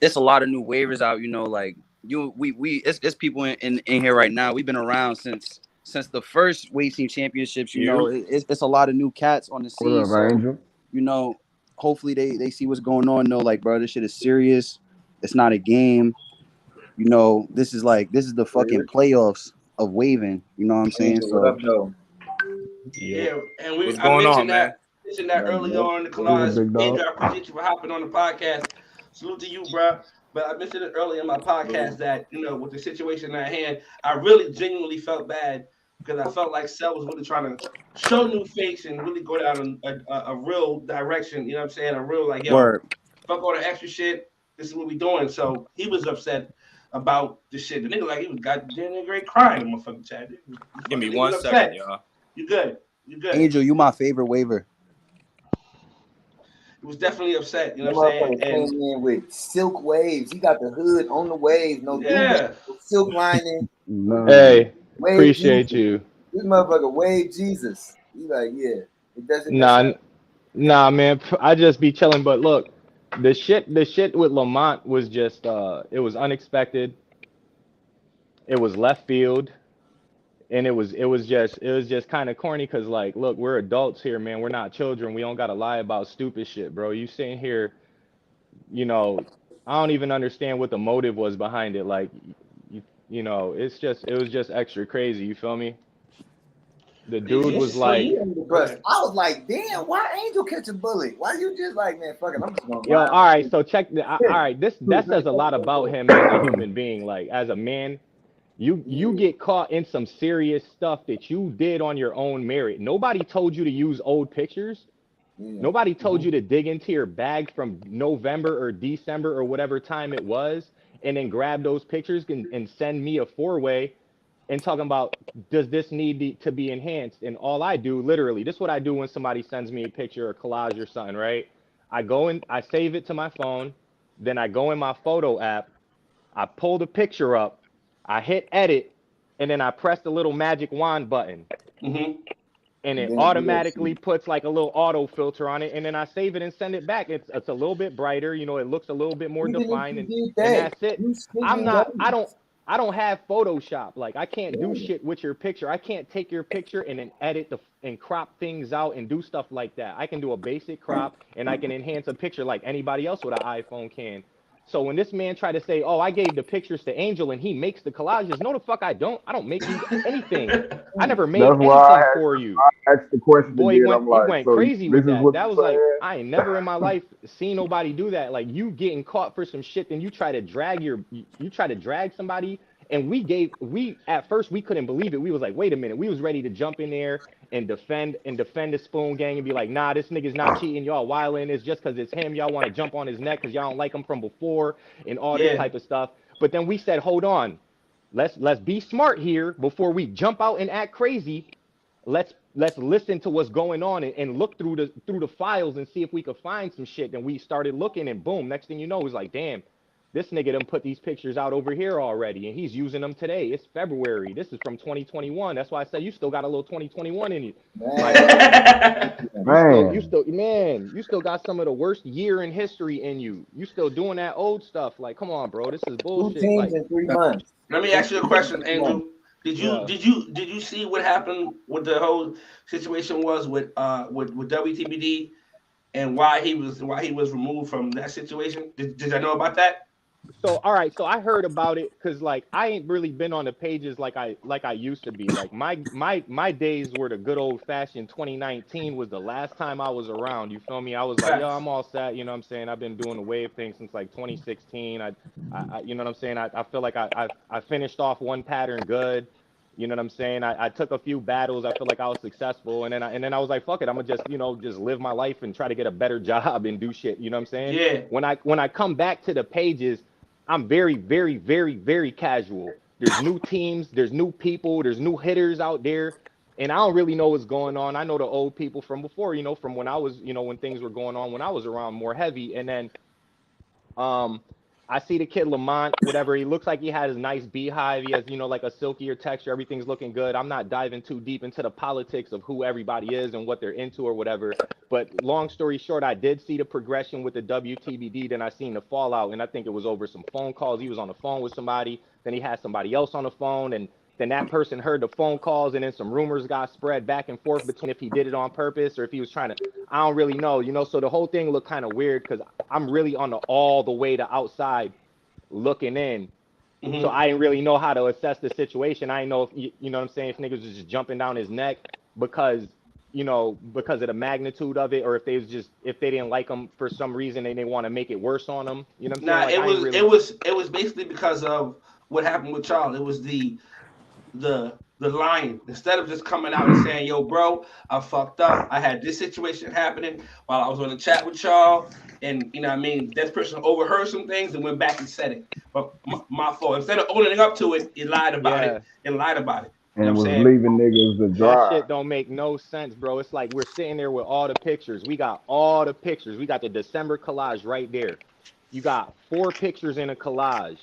It's a lot of new waivers out, like it's people in here right now. We've been around since the first Wave Team Championships. It's a lot of new cats on the scene. What up, Angel? Hopefully they see what's going on. Like, bro, this shit is serious. It's not a game. This is the fucking playoffs of waving. You know what I'm saying? Angel, what up, though? Yeah, and what's going on, man? Mentioned that early on in the class. Andrew, I appreciate you for hopping on the podcast. Salute to you, bro. But I mentioned it earlier in my podcast that, with the situation at hand, I really genuinely felt bad because I felt like Cell was really trying to show new face and really go down a real direction. You know what I'm saying? A real, like, yo, fuck all the extra shit. This is what we doing. So he was upset about the shit. The nigga, like, he was goddamn great crying in the motherfucking chat. Give me 1 second, y'all. You good. Angel, you my favorite waiver. He was definitely upset, you know what I'm saying? And came in with silk waves. He got the hood on the waves, no silk lining. Hey, wave appreciate Jesus. you. This motherfucker wave Jesus. He like, yeah, it doesn't. Nah, man. I just be chilling. But look, the shit with Lamont was just it was unexpected. It was left field. And it was just kind of corny because, like, look, we're adults here, man. We're not children. We don't gotta lie about stupid shit, bro. You sitting here, I don't even understand what the motive was behind it. Like, it was just extra crazy. You feel me? The dude was like, I was like, damn, why Angel catch a bullet? Why you just like, man, fuck it, I'm just gonna. Yo, all right, so check. All right, that says a lot about him as a human being. Like, as a man. You get caught in some serious stuff that you did on your own merit. Nobody told you to use old pictures. Nobody told you to dig into your bag from November or December or whatever time it was and then grab those pictures and send me a 4-way and talking about, does this need to be enhanced? And all I do, literally, this is what I do when somebody sends me a picture or collage or something, right? I go in, I save it to my phone, then I go in my photo app, I pull the picture up, I hit edit, and then I press the little magic wand button. Mm-hmm. And it automatically puts like a little auto filter on it, and then I save it and send it back. It's a little bit brighter, it looks a little bit more defined, and that's it. I don't have Photoshop. Like, I can't do shit with your picture. I can't take your picture and then edit and crop things out and do stuff like that. I can do a basic crop and I can enhance a picture like anybody else with an iPhone can. So when this man tried to say, oh, I gave the pictures to Angel and he makes the collages, no, the fuck I don't. I don't make you anything. I never made anything for you. I asked the question Boy, again. he went crazy with that. That was like, I ain't never in my life seen nobody do that. Like, you getting caught for some shit, then you try to drag somebody. And we at first we couldn't believe it. We was like, wait a minute. We was ready to jump in there and defend the Spoon Gang and be like, nah, this nigga's not cheating. Y'all wilding. It's just because it's him. Y'all want to jump on his neck because y'all don't like him from before and all this type of stuff. But then we said, hold on, let's be smart here before we jump out and act crazy. Let's listen to what's going on and look through the files and see if we could find some shit. And we started looking, and boom, next thing you know, it was like, damn. This nigga done put these pictures out over here already, and he's using them today. It's February. This is from 2021. That's why I said you still got a little 2021 in you. You still got some of the worst year in history in you. You still doing that old stuff. Like, come on, bro. This is bullshit. 2 teams in 3 months. Let me ask you a question, Angel. Did you see what happened with the whole situation was with WTBD and why he was removed from that situation? Did I know about that? So all right, so I heard about it because like I ain't really been on the pages like I used to be. Like my days were the good old fashioned 2019 was the last time I was around. You feel me? I was like, yo, I'm all set. You know what I'm saying? I've been doing the wave thing since like 2016. I you know what I'm saying? I feel like I finished off one pattern good. You know what I'm saying? I took a few battles. I feel like I was successful, and then I was like, fuck it, I'm gonna just just live my life and try to get a better job and do shit. You know what I'm saying? Yeah. When I come back to the pages, I'm very, very, very, very casual. There's new teams, there's new people, there's new hitters out there, and I don't really know what's going on. I know the old people from before, from when I was, when things were going on when I was around more heavy, and then I see the kid Lamont, whatever. He looks like he has a nice beehive. He has, like a silkier texture. Everything's looking good. I'm not diving too deep into the politics of who everybody is and what they're into or whatever. But long story short, I did see the progression with the WTBD. Then I seen the fallout, and I think it was over some phone calls. He was on the phone with somebody. Then he had somebody else on the phone, and then that person heard the phone calls, and then some rumors got spread back and forth between if he did it on purpose or if he was trying to. I don't really know, So the whole thing looked kind of weird because I'm really on all the way to outside looking in. Mm-hmm. So I didn't really know how to assess the situation. I didn't know if you know what I'm saying, if niggas was just jumping down his neck because of the magnitude of it, or if they didn't like him for some reason and they want to make it worse on him. You know what I'm saying? Like, it was basically because of what happened with Charles. It was the lying. Instead of just coming out and saying, yo, bro, I fucked up. I had this situation happening while I was on the chat with y'all. And, this person overheard some things and went back and said it. But my fault. Instead of owning up to it, he lied about it. And lied about it. And was leaving niggas to dry. That shit don't make no sense, bro. It's like we're sitting there with all the pictures. We got all the pictures. We got the December collage right there. You got 4 pictures in a collage.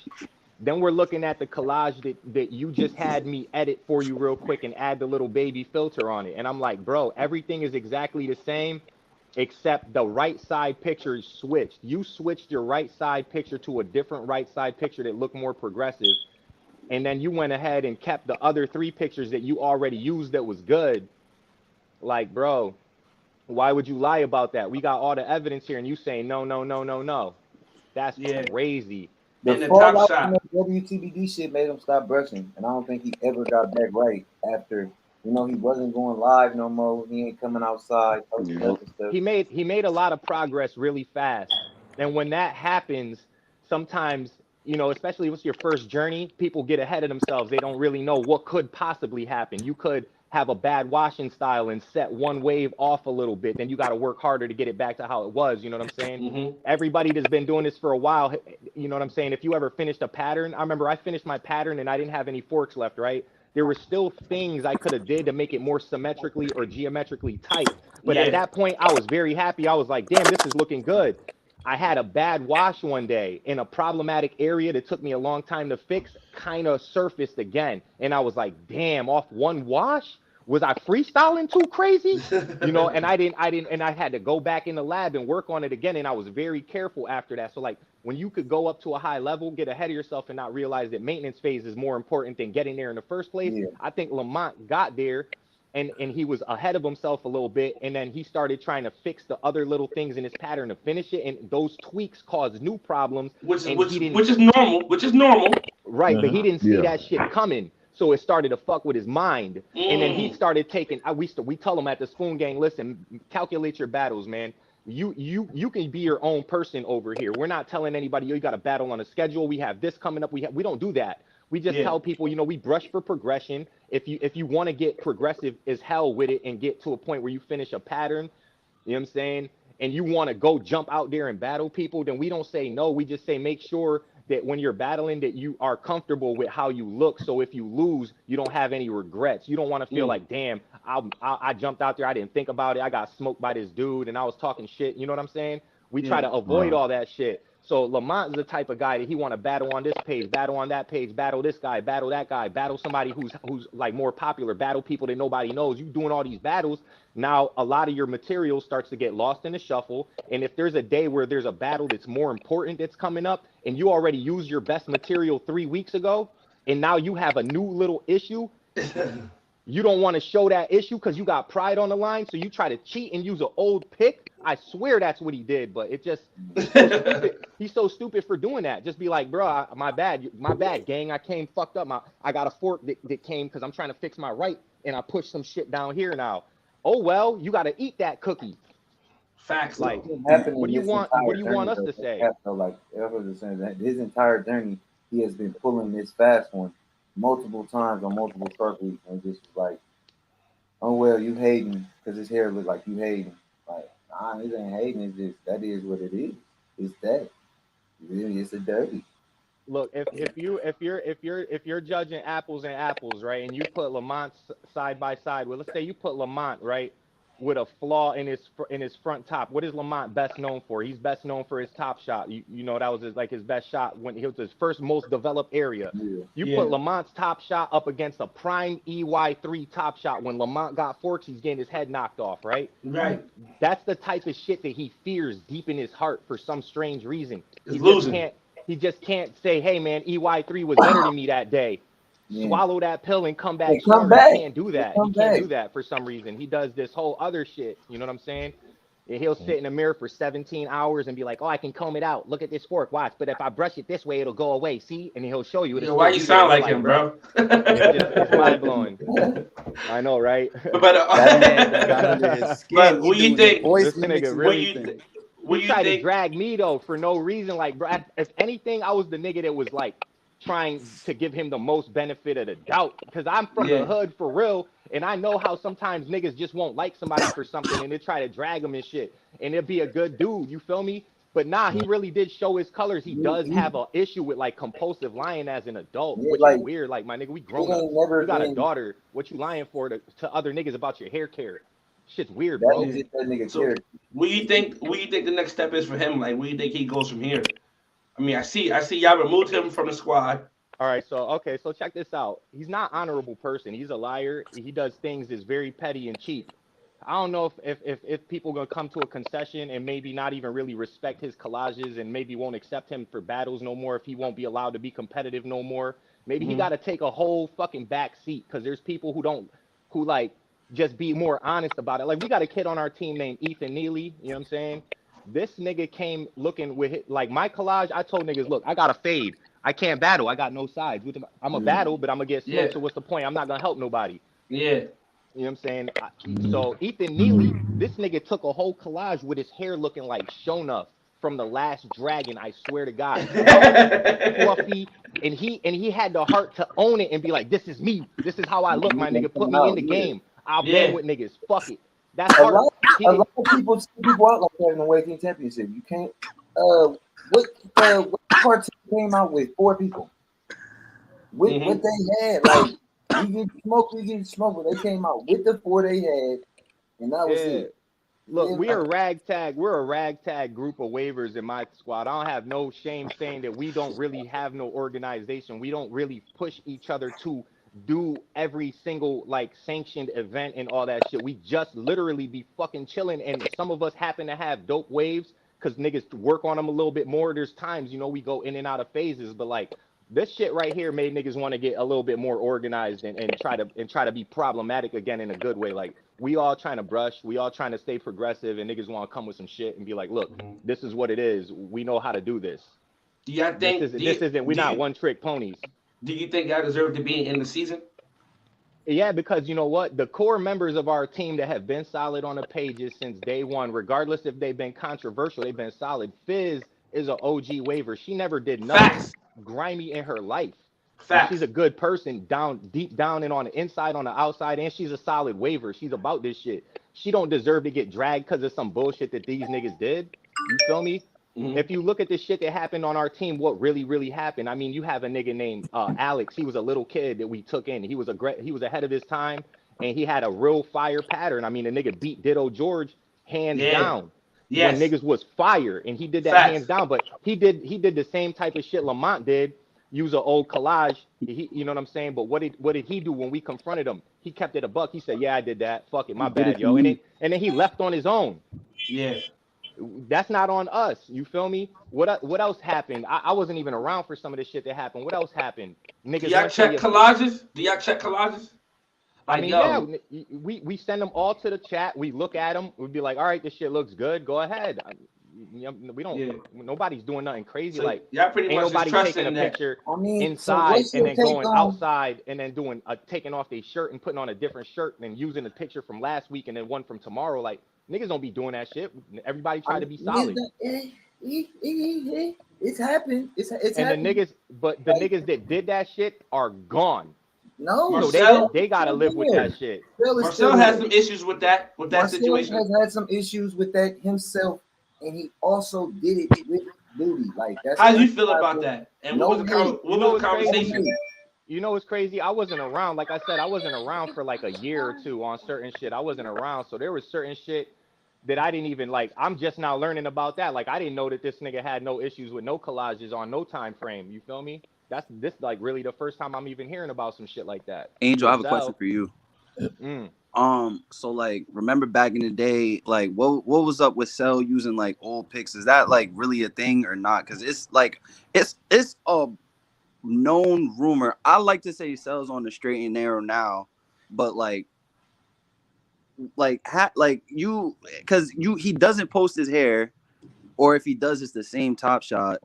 Then we're looking at the collage that you just had me edit for you real quick and add the little baby filter on it. And I'm like, bro, everything is exactly the same except the right side picture is switched. You switched your right side picture to a different right side picture that looked more progressive. And then you went ahead and kept the other 3 pictures that you already used that was good. Like, bro, why would you lie about that? We got all the evidence here and you saying no. That's crazy. The fallout from the WTBD shit made him stop brushing, and I don't think he ever got back right after. He wasn't going live no more. He ain't coming outside. He made a lot of progress really fast, and when that happens, sometimes especially with your first journey, people get ahead of themselves. They don't really know what could possibly happen. You could have a bad washing style and set one wave off a little bit, then you got to work harder to get it back to how it was. You know what I'm saying? Mm-hmm. Everybody that's been doing this for a while, you know what I'm saying? If you ever finished a pattern, I remember I finished my pattern and I didn't have any forks left, right? There were still things I could have did to make it more symmetrically or geometrically tight. But at that point, I was very happy. I was like, damn, this is looking good. I had a bad wash one day in a problematic area that took me a long time to fix, kind of surfaced again. And I was like, damn, off one wash? Was I freestyling too crazy? And I had to go back in the lab and work on it again. And I was very careful after that. So like when you could go up to a high level, get ahead of yourself and not realize that maintenance phase is more important than getting there in the first place. Yeah. I think Lamont got there and he was ahead of himself a little bit. And then he started trying to fix the other little things in his pattern to finish it. And those tweaks caused new problems. Which is normal. Right. But he didn't see that shit coming. So it started to fuck with his mind. And then he started taking, we tell him at the Spoon Gang, listen, calculate your battles, man. You can be your own person over here. We're not telling anybody, you got a battle on a schedule. We have this coming up. We don't do that. We just tell people, we brush for progression. If you want to get progressive as hell with it and get to a point where you finish a pattern, you know what I'm saying? And you want to go jump out there and battle people, then we don't say no. We just say, make sure that when you're battling that you are comfortable with how you look. So if you lose, you don't have any regrets. You don't want to feel like, damn, I jumped out there. I didn't think about it. I got smoked by this dude and I was talking shit. You know what I'm saying? We try to avoid all that shit. So Lamont is the type of guy that he want to battle on this page, battle on that page, battle this guy, battle that guy, battle somebody who's like more popular, battle people that nobody knows. You doing all these battles. Now a lot of your material starts to get lost in the shuffle. And if there's a day where there's a battle that's more important that's coming up and you already used your best material 3 weeks ago, and now you have a new little issue. You don't want to show that issue because you got pride on the line, so you try to cheat and use an old pick. I swear that's what he did, but it just he's so stupid. He's so stupid for doing that. Just be like, bro, my bad, gang. I came fucked up. I got a fork that came because I'm trying to fix my right, and I pushed some shit down here now. Oh well, you got to eat that cookie. Facts. Like, what do you want? What do you want us to say? Like I was just saying that his entire journey, he has been pulling this fast one multiple times on multiple start weeks, and just like, oh well, you hating because his hair look like you hating. Like, nah, it ain't hating. It's just that is what it is. It's that. It's a dirty. Look, if you're judging apples and apples, right, and you put Lamont side by side, well, let's say you put Lamont, right, with a flaw in his front top. What is Lamont best known for? He's best known for his top shot. You know that was his best shot when he was his first most developed area. You put Lamont's top shot up against a prime EY3 top shot. When Lamont got forks, he's getting his head knocked off, right? Right. That's the type of shit that he fears deep in his heart for some strange reason. He just can't say, hey man, EY3 was better than me that day. Swallow that pill and come back stronger. He can't do that. He can't do that for some reason. He does this whole other shit. You know what I'm saying? And he'll sit in the mirror for 17 hours and be like, oh, I can comb it out. Look at this fork. Watch. But if I brush it this way, it'll go away. See? And he'll show you. Why you sound like him, bro? It's mind blowing. I know, right? But what you think? This nigga really you tried to drag me though for no reason. Like, bro, if anything, I was the nigga that was like trying to give him the most benefit of the doubt because I'm from the hood for real, and I know how sometimes niggas just won't like somebody for something and they try to drag him and shit, and it'd be a good dude, you feel me? But nah, he really did show his colors. He does have an issue with like compulsive lying as an adult, which is weird. Like, my nigga, we grown up. You got a daughter. What you lying for to other niggas about your hair care? Shit's weird, bro. So, what do you think the next step is for him? Like, where do you think he goes from here? I mean, I see y'all removed him from the squad. All right, so check this out. He's not an honorable person. He's a liar. He does things that's very petty and cheap. I don't know if people are gonna come to a concession and maybe not even really respect his collages and maybe won't accept him for battles no more, if he won't be allowed to be competitive no more. Maybe he got to take a whole fucking back seat because there's people who like just be more honest about it. Like, we got a kid on our team named Ethan Neely. You know what I'm saying? This nigga came looking with it, like my collage. I told niggas, look, I got a fade. I can't battle. I got no sides. I'm a battle, but I'm gonna get smoked. So what's the point? I'm not gonna help nobody. Yeah. You know what I'm saying? So Ethan Neely, this nigga took a whole collage with his hair looking like Shona from The Last Dragon. I swear to God, fluffy, and he had the heart to own it and be like, "This is me. This is how I look, my nigga. Put me in the game. I'll bang with niggas. Fuck it." That's a lot of people out like that in the Weight Championship. You can't. What part came out with 4 people? What they had, like, we get smoked, but they came out with the 4 they had, and that was it. Look, we're a ragtag group of waivers in my squad. I don't have no shame saying that we don't really have no organization. We don't really push each other to do every single like sanctioned event and all that shit. We just literally be fucking chilling, and some of us happen to have dope waves because niggas work on them a little bit more. There's times, you know, we go in and out of phases, but like this shit right here made niggas want to get a little bit more organized and try to be problematic again in a good way. Like, we all trying to brush, we all trying to stay progressive, and niggas want to come with some shit and be like, look, this is what it is. We know how to do this. Do y'all think we're not one trick ponies? Do you think y'all deserve to be in the season? Yeah, because you know what? The core members of our team that have been solid on the pages since day one, regardless if they've been controversial, they've been solid. Fizz is an OG waiver. She never did nothing grimy in her life. She's a good person deep down and on the inside, on the outside, and she's a solid waiver. She's about this shit. She don't deserve to get dragged because of some bullshit that these niggas did. You feel me? If you look at the shit that happened on our team, what really happened? I mean, you have a nigga named Alex. He was a little kid that we took in. He was ahead of his time, and he had a real fire pattern. I mean, the nigga beat Ditto George hands down. When niggas was fire, and he did that hands down. But he did the same type of shit Lamont did. Use an old collage. You know what I'm saying? But what did he do when we confronted him? He kept it a buck. He said, "Yeah, I did that. Fuck it, my bad, yo." And then he left on his own. Yeah. That's not on us. You feel me? What else happened? I wasn't even around for some of this shit that happened. What else happened? Niggas Do y'all went to check your collages? Do y'all check collages? I Like, mean, yo, yeah, we send them all to the chat. We look at them. We'd be like, all right, this shit looks good. Go ahead. We don't. Yeah. Nobody's doing nothing crazy. so Like, y'all pretty ain't much just nobody taking trusting a that. picture I mean, so inside what's and your then take going on? outside and then doing taking off their shirt and putting on a different shirt and then using a picture from last week and then one from tomorrow. Like, niggas don't be doing that shit. Everybody try to be solid. It's happened. It's And happened. the niggas that did that shit are gone. No, So Marcel, they gotta live with that shit. Marcel has some issues with that situation. has had some issues with that himself, and he also did it with duty. Like that's. How do you feel about that? And No what was the conversation? You know what's crazy? I wasn't around. Like I said, I wasn't around for like a year or two on certain shit. I wasn't around, so there was certain shit that I didn't even like. I'm just now learning about that. Like I didn't know that this nigga had no issues with no collages on no time frame. You feel me? That's this like really the first time I'm even hearing about some shit like that. Angel, I have a Marcel- question for you. Mm. So like, remember back in the day, like, what was up with Cell using like old pics? Is that like really a thing or not? Because it's like, it's a known rumor. I like to say Cell's on the straight and narrow now, but like you, because he doesn't post his hair, or if he does, it's the same Top Shot.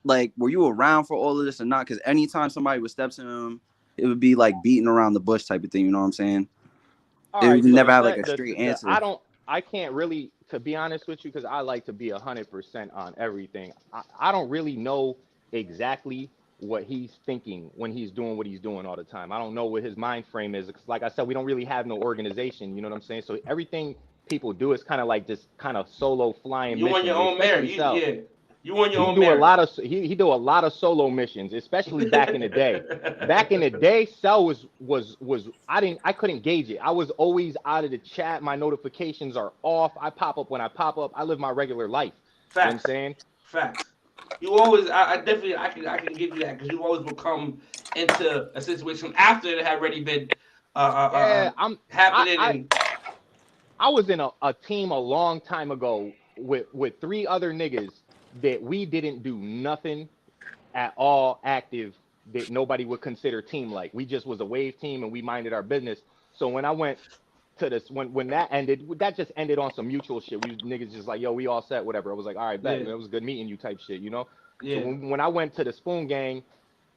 Like, were you around for all of this or not? Because anytime somebody would step to him, it would be like beating around the bush type of thing. You know what I'm saying? All It right, would so never have like a straight answer. I can't really, to be honest with you, because I like to be 100% on everything. I don't really know exactly what he's thinking when he's doing what he's doing all the time. I don't know what his mind frame is. Like I said, we don't really have no organization. You know what I'm saying? So everything people do is kind of like this kind of solo flying. You on your own merit. You on your own merit. He do a lot of solo missions, especially back in the day. Back in the day, Cell was I couldn't gauge it. I was always out of the chat. My notifications are off. I pop up when I pop up. I live my regular life. Facts. You know what I'm saying? Facts. You always, I definitely, I can give you that because you always will come into a situation after it had already been happening. I was in a team a long time ago with 3 other niggas that we didn't do nothing at all active that nobody would consider team like. We just was a wave team and we minded our business. So when I went to this, when that ended, that just ended on some mutual shit. We niggas just like, yo, we all set, whatever. I was like, all right, bet, man, it was good meeting you type shit, you know? Yeah. So when I went to the Spoon Gang,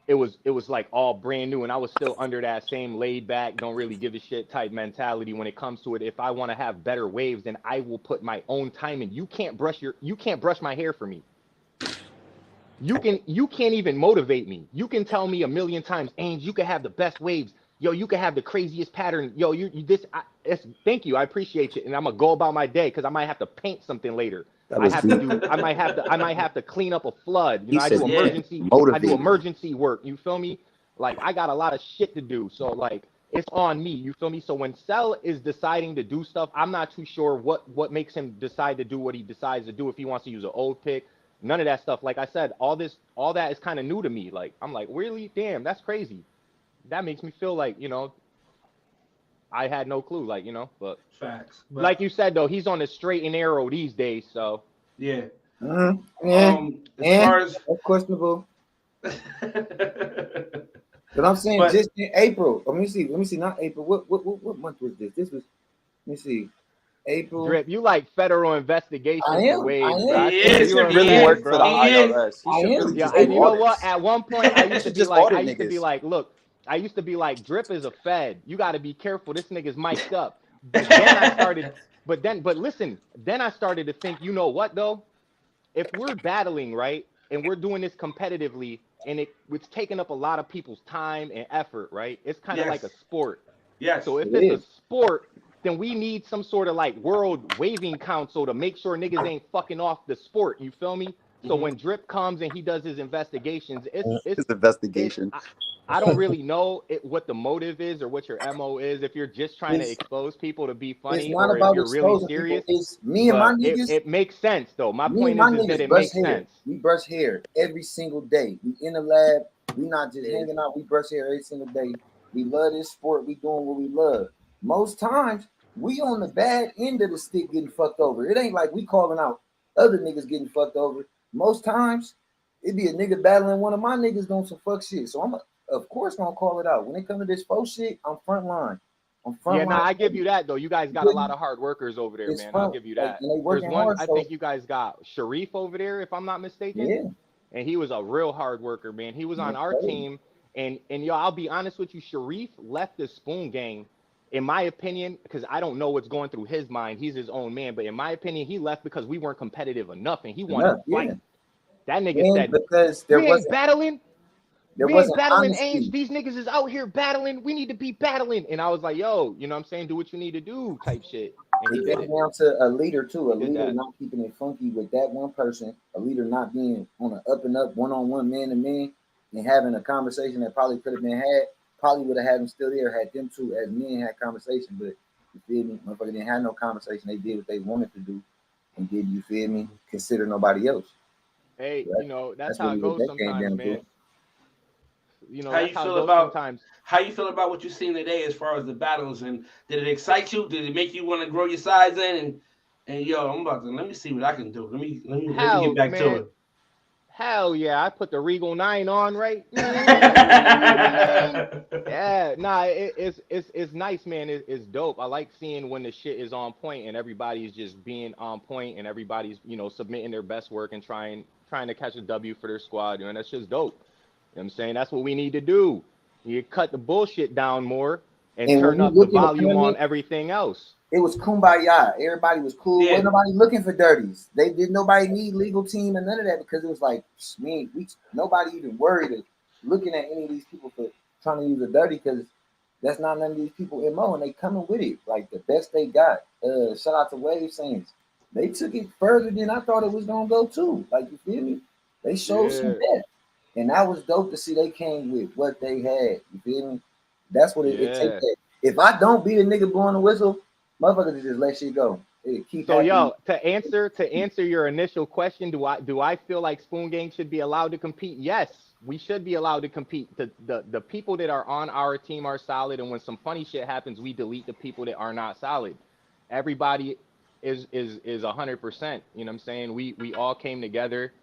it was like all brand new, and I was still under that same laid back, don't really give a shit type mentality when it comes to it. If I want to have better waves, then I will put my own time in. You can't brush my hair for me. You can't even motivate me. You can tell me a million times, Ainge, you can have the best waves. Yo, you can have the craziest pattern. Yo, thank you. I appreciate you. And I'm gonna go about my day because I might have to paint something later. I might have to clean up a flood. You know, I do emergency work. You feel me? Like I got a lot of shit to do. So like it's on me. You feel me? So when Cell is deciding to do stuff, I'm not too sure what makes him decide to do what he decides to do. If he wants to use an old pick, none of that stuff. Like I said, all that is kind of new to me. Like I'm like, really? Damn, that's crazy. That makes me feel like, you know, I had no clue, like, you know, but facts. But, like you said though, he's on the straight and narrow these days, so yeah. As far as that's questionable. But I'm saying just in April. Let me see, not April. What month was this? This was, let me see. April. Drip, you like federal investigation for waves. He should really work for the IRS. He should really just and do you know audits. what? At one point, I used to be Just like, audit look, I used to be like, Drip is a fed. You got to be careful. This nigga's mic'd up. But then I started, but listen, then I started to think, you know what though? If we're battling, right, and we're doing this competitively, and it's taking up a lot of people's time and effort, right? It's kind of like a sport. Yes. So if it's a sport, then we need some sort of like world waving council to make sure niggas ain't fucking off the sport. You feel me? So when Drip comes and he does his investigations, it's investigation. I don't really know what the motive is or what your MO is. If you're just trying to expose people to be funny, or if you're really serious. It's me and my niggas. It makes sense though. My point is that it makes sense. We brush hair every single day. We in the lab. We not just hanging out. We brush hair every single day. We love this sport. We doing what we love. Most times we on the bad end of the stick getting fucked over. It ain't like we calling out other niggas getting fucked over. Most times, it be a nigga battling one of my niggas doing some fuck shit. So I'm, of course, gonna call it out. When it comes to this faux shit, I'm front line. Yeah, no, I give you that though. You guys got a lot of hard workers over there, man. I'll give you that. There's one. I think you guys got Sharif over there, if I'm not mistaken. Yeah. And he was a real hard worker, man. He was on our team, and yo, I'll be honest with you, Sharif left the Spoon Gang, in my opinion, because I don't know what's going through his mind. He's his own man, but in my opinion, he left because we weren't competitive enough, and he wanted to fight. Yeah. That nigga said, because we ain't battling. There We ain't wasn't battling honesty. Ainge. These niggas is out here battling. We need to be battling. And I was like, yo, you know what I'm saying? Do what you need to do type shit. And he It did comes it. down to a leader too. A He did leader that. not keeping it funky with that one person. A leader not being on an up and up, one-on-one, man-to-man, and having a conversation that probably could have been had. Probably would have had them still there, had them two as men had conversation. But you feel me? Motherfucker didn't have no conversation. They did what they wanted to do, and did you feel me? Consider nobody else. Hey, So you know, that's really how it what goes that came sometimes, down man. to. You know, How that's you how it feel goes about sometimes. how you feel about what you've seen today as far as the battles, and did it excite you? Did it make you want to grow your size in? And yo, I'm about to let me see what I can do. Let me get Hell, back to man. it. Hell yeah, I put the Regal 9 on, right? Yeah, nah, it's nice, man. It's dope. I like seeing when the shit is on point and everybody's just being on point and everybody's, you know, submitting their best work and trying to catch a W for their squad. And that's just dope. You know what I'm saying? That's what we need to do. You cut the bullshit down more and And when turn you up the looking, volume on everything else. it was kumbaya. Everybody was cool. Yeah. Wasn't nobody looking for dirties. They did nobody need legal team and none of that because it was like nobody even worried of looking at any of these people for trying to use a dirty because that's not none of these people MO and they coming with it like the best they got. Shout out to Wave Saints. They took it further than I thought it was gonna go too. Like you feel me? They showed some depth. And that was dope to see they came with what they had. You feel me? That's what it takes. That. If I don't beat a nigga blowing the whistle, motherfuckers just let shit go. It keep So happening. yo, to answer your initial question, do I feel like Spoon Gang should be allowed to compete? Yes, we should be allowed to compete. The people that are on our team are solid, and when some funny shit happens, we delete the people that are not solid. Everybody is 100%. You know what I'm saying? We all came together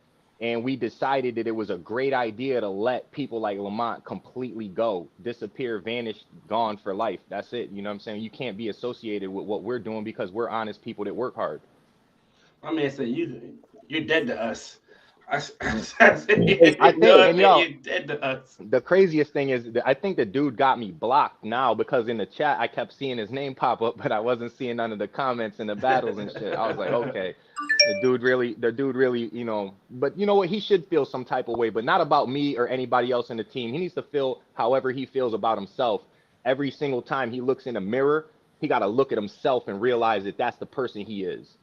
and we decided that it was a great idea to let people like Lamont completely go, disappear, vanish, gone for life. That's it. You know what I'm saying? You can't be associated with what we're doing because we're honest people that work hard. My man said you're dead to us. I think, and yo, you're dead to us. The craziest thing is that I think the dude got me blocked now because in the chat I kept seeing his name pop up, but I wasn't seeing none of the comments and the battles and shit. I was like, okay, the dude really, you know, but you know what? He should feel some type of way, but not about me or anybody else in the team. He needs to feel however he feels about himself. Every single time he looks in a mirror, he got to look at himself and realize that that's the person he is.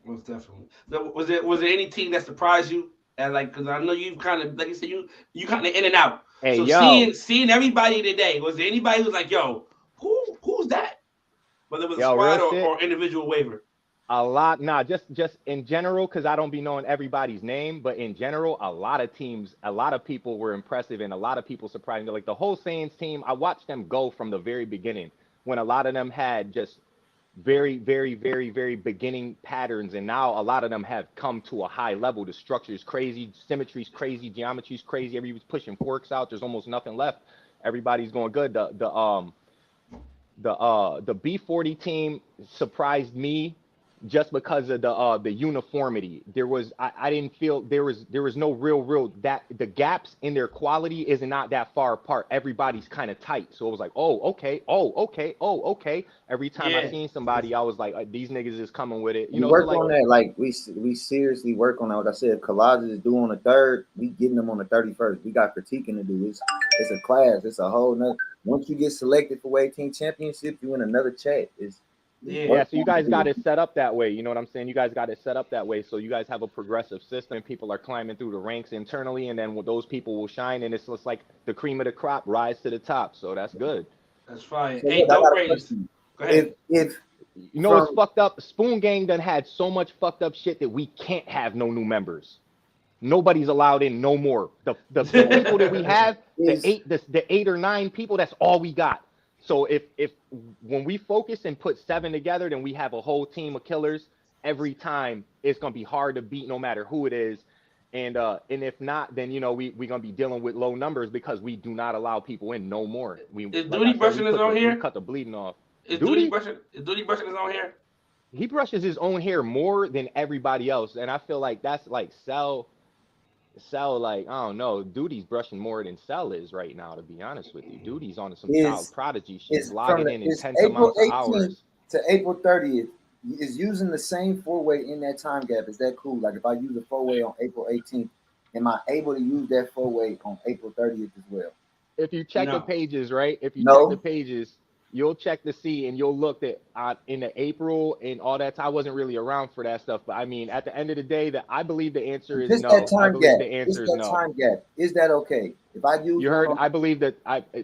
Most definitely. So was there any team that surprised you? And like, because I know you kind of, like you said, you kind of in and out. Hey, so yo. seeing everybody today, was there anybody who's like, yo, who's that? Whether it was a squad or individual waiver. A lot, just in general, because I don't be knowing everybody's name, but in general, a lot of teams, a lot of people were impressive and a lot of people surprised me. Like the whole Saiyans team, I watched them go from the very beginning when a lot of them had just very, very, very, very beginning patterns, and now a lot of them have come to a high level. The structure is crazy, symmetry's crazy, geometry's crazy. Everybody's pushing forks out. There's almost nothing left. Everybody's going good. The B40 team surprised me just because of the uniformity. There was I didn't feel there was no real that the gaps in their quality is not that far apart. Everybody's kind of tight. So it was like, oh, okay. Every time I seen somebody, I was like, these niggas is coming with it. You know, work so like, on that. Like we seriously work on that. Like I said, collages is due on the 3rd. We getting them on the 31st. We got critiquing to do. It's a class. It's a whole nother. Once you get selected for Wave Team Championship, you in another chat. Yeah, so you guys got it set up that way. You know what I'm saying? You guys got it set up that way. So you guys have a progressive system. People are climbing through the ranks internally, and then those people will shine, and it's just like the cream of the crop rise to the top. So that's good. That's fine. So hey, don't raise. Go ahead. If you know what's fucked up? Spoon Gang done had so much fucked up shit that we can't have no new members. Nobody's allowed in no more. The people that we have, the 8 or 9 people, that's all we got. So if when we focus and put 7 together, then we have a whole team of killers. Every time it's gonna be hard to beat, no matter who it is. And if not, then we're gonna be dealing with low numbers because we do not allow people in no more. Is Duty brushing his own hair? We cut the bleeding off. Is Duty brushing his own hair? He brushes his own hair more than everybody else, and I feel like that's like Cell, like, I don't know, Duty's brushing more than Cell is right now, to be honest with you. Duty's on some child prodigy shit, logging in intense amounts of hours. To April 30th, is using the same 4-way in that time gap. Is that cool? Like if I use a 4-way on April 18th, am I able to use that 4-way on April 30th as well? If you check the pages, right? If you check the pages, you'll check to see, and you'll look at in the April and all that. I wasn't really around for that stuff, but I mean, at the end of the day, that I believe the answer is no. I believe the answer is no. Time gap. Is that okay? If I use you heard, I believe that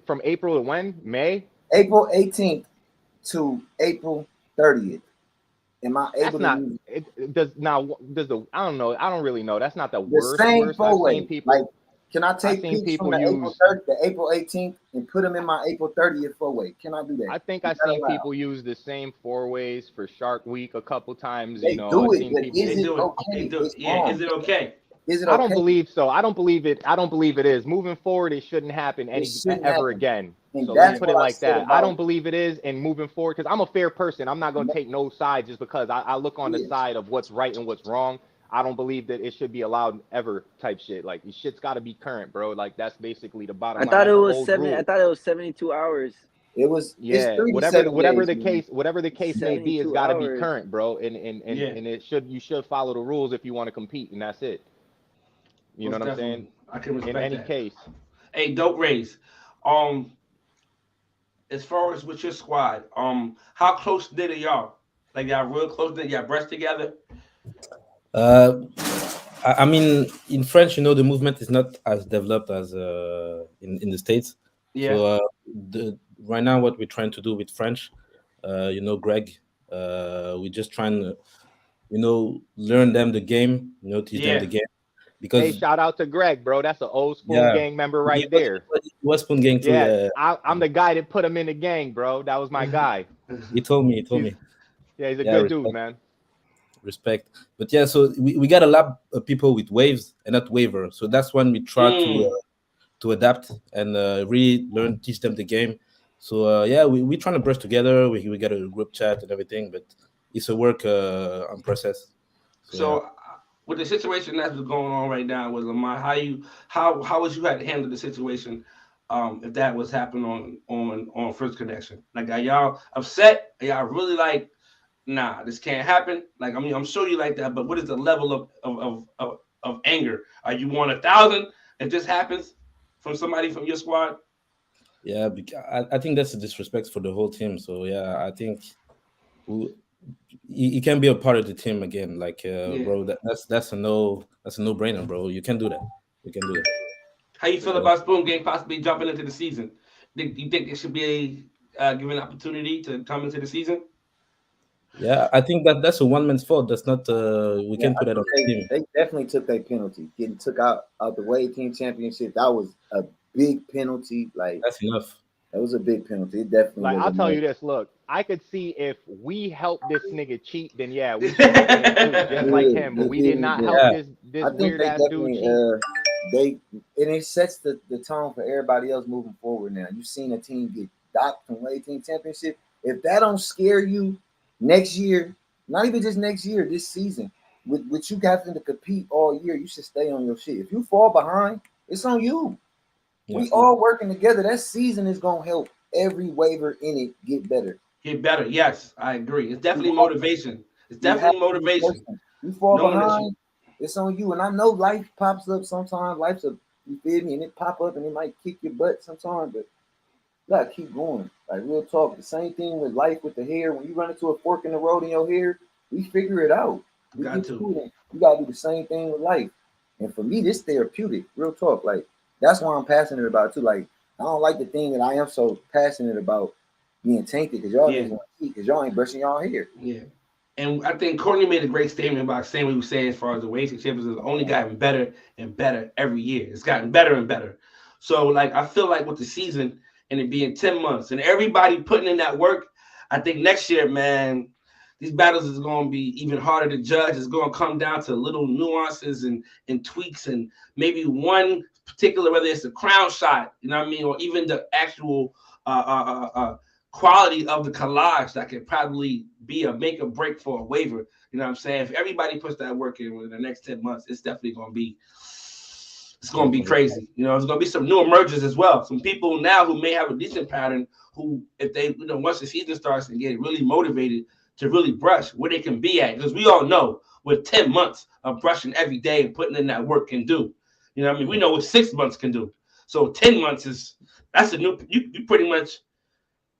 from April to when? May? April 18th to April 30th. Am I able to use it? I don't know. I don't really know. That's not the worst. Same I've 4-way. seen people. Like, can I take people from the April 18th and put them in my April 30th 4-way? Can I do that? I think I've seen people use the same 4-ways for Shark Week a couple times. They do it, but is it okay? Yeah, is it okay? Is it okay? I don't believe so. I don't believe it. I don't believe it is. Moving forward, it shouldn't happen ever again. So let's put it like that. I don't believe it is, and moving forward, because I'm a fair person. I'm not going to take no side just because I look on the side of what's right and what's wrong. I don't believe that it should be allowed ever type shit. Like, this shit's got to be current, bro. Like, that's basically the bottom line. I thought it was 72 hours. It was whatever the case may be, it's got to be current, bro. And you should follow the rules if you want to compete, and that's it. You know what I'm saying? I can respect in any that. case. Hey, Dope Rays. As far as with your squad, how close did it y'all? Like, y'all real close? Did y'all brush together? I mean, in French, the movement is not as developed as in the States. Yeah. So right now, what we're trying to do with French, Greg, we're just trying to, learn them the game, teach them the game. Because hey, shout out to Greg, bro. That's an old Spoon Gang member right there. He was Spoon Gang too. Yeah, I'm the guy that put him in the gang, bro. That was my guy. He told me. Yeah, he's a good dude, man. Respect. But yeah, so we got a lot of people with waves and not waiver. So that's when we try to adapt and really teach them the game. So we're trying to brush together. We got a group chat and everything, but it's a work on process. So with the situation that's going on right now with Lamar, how would you have to handle the situation if that was happening on First Connection? Like, are y'all upset? Are y'all really like, nah, this can't happen? Like, I mean, I'm sure you like that, but what is the level of anger? Are you 1,000 if this happens from somebody from your squad? Yeah, I think that's a disrespect for the whole team. So yeah, I think you can be a part of the team again. Like, bro, that's a no-brainer, bro. You can do that. You can do it. How you feel about Spoon Gang possibly jumping into the season? Do you think it should be given opportunity to come into the season? Yeah, I think that's a one-man's fault. That's not we can't put that on the team. They definitely took their penalty. Getting took out of the Wade Team Championship. That was a big penalty. Like, that's enough. That was a big penalty. It definitely. Like, I'll tell you this. Look, I could see if we helped this nigga cheat, then yeah, we should just like him. But we did not help this weird ass dude cheat. It sets the tone for everybody else moving forward. Now you've seen a team get docked from Wade Team Championship. If that don't scare you next year, not even just next year, this season, with you having to compete all year, you should stay on your shit. If you fall behind, it's on you. Yeah. We all working together. That season is gonna help every waiver in it get better. Get better. Yes, I agree. It's definitely motivation. It's definitely motivation. You fall behind, it's on you. And I know life pops up sometimes. Life's you feel me, and it pop up and it might kick your butt sometimes, but you gotta keep going. Like, real talk. The same thing with life with the hair. When you run into a fork in the road in your hair, we figure it out. You gotta do the same thing with life. And for me, this therapeutic. Real talk. Like, that's why I'm passionate about it too. Like, I don't like the thing that I am so passionate about being tainted because y'all just want to eat because y'all ain't brushing y'all hair. Yeah. And I think Courtney made a great statement about saying what he was saying as far as the Wade Championship is only gotten better and better every year. It's gotten better and better. So, like, I feel like with the season, and it being 10 months, and everybody putting in that work, I think next year, man, these battles is going to be even harder to judge. It's going to come down to little nuances and tweaks, and maybe one particular, whether it's a crown shot, you know what I mean, or even the actual quality of the collage that could probably be a make or break for a waiver. You know what I'm saying? If everybody puts that work in within the next 10 months, it's definitely going to be crazy. You know, there's going to be some new emergers as well. Some people now who may have a decent pattern who, if they, you know, once the season starts and get really motivated to really brush where they can be at, because we all know what 10 months of brushing every day and putting in that work can do. You know what I mean? We know what 6 months can do. So 10 months that's a new, you pretty much,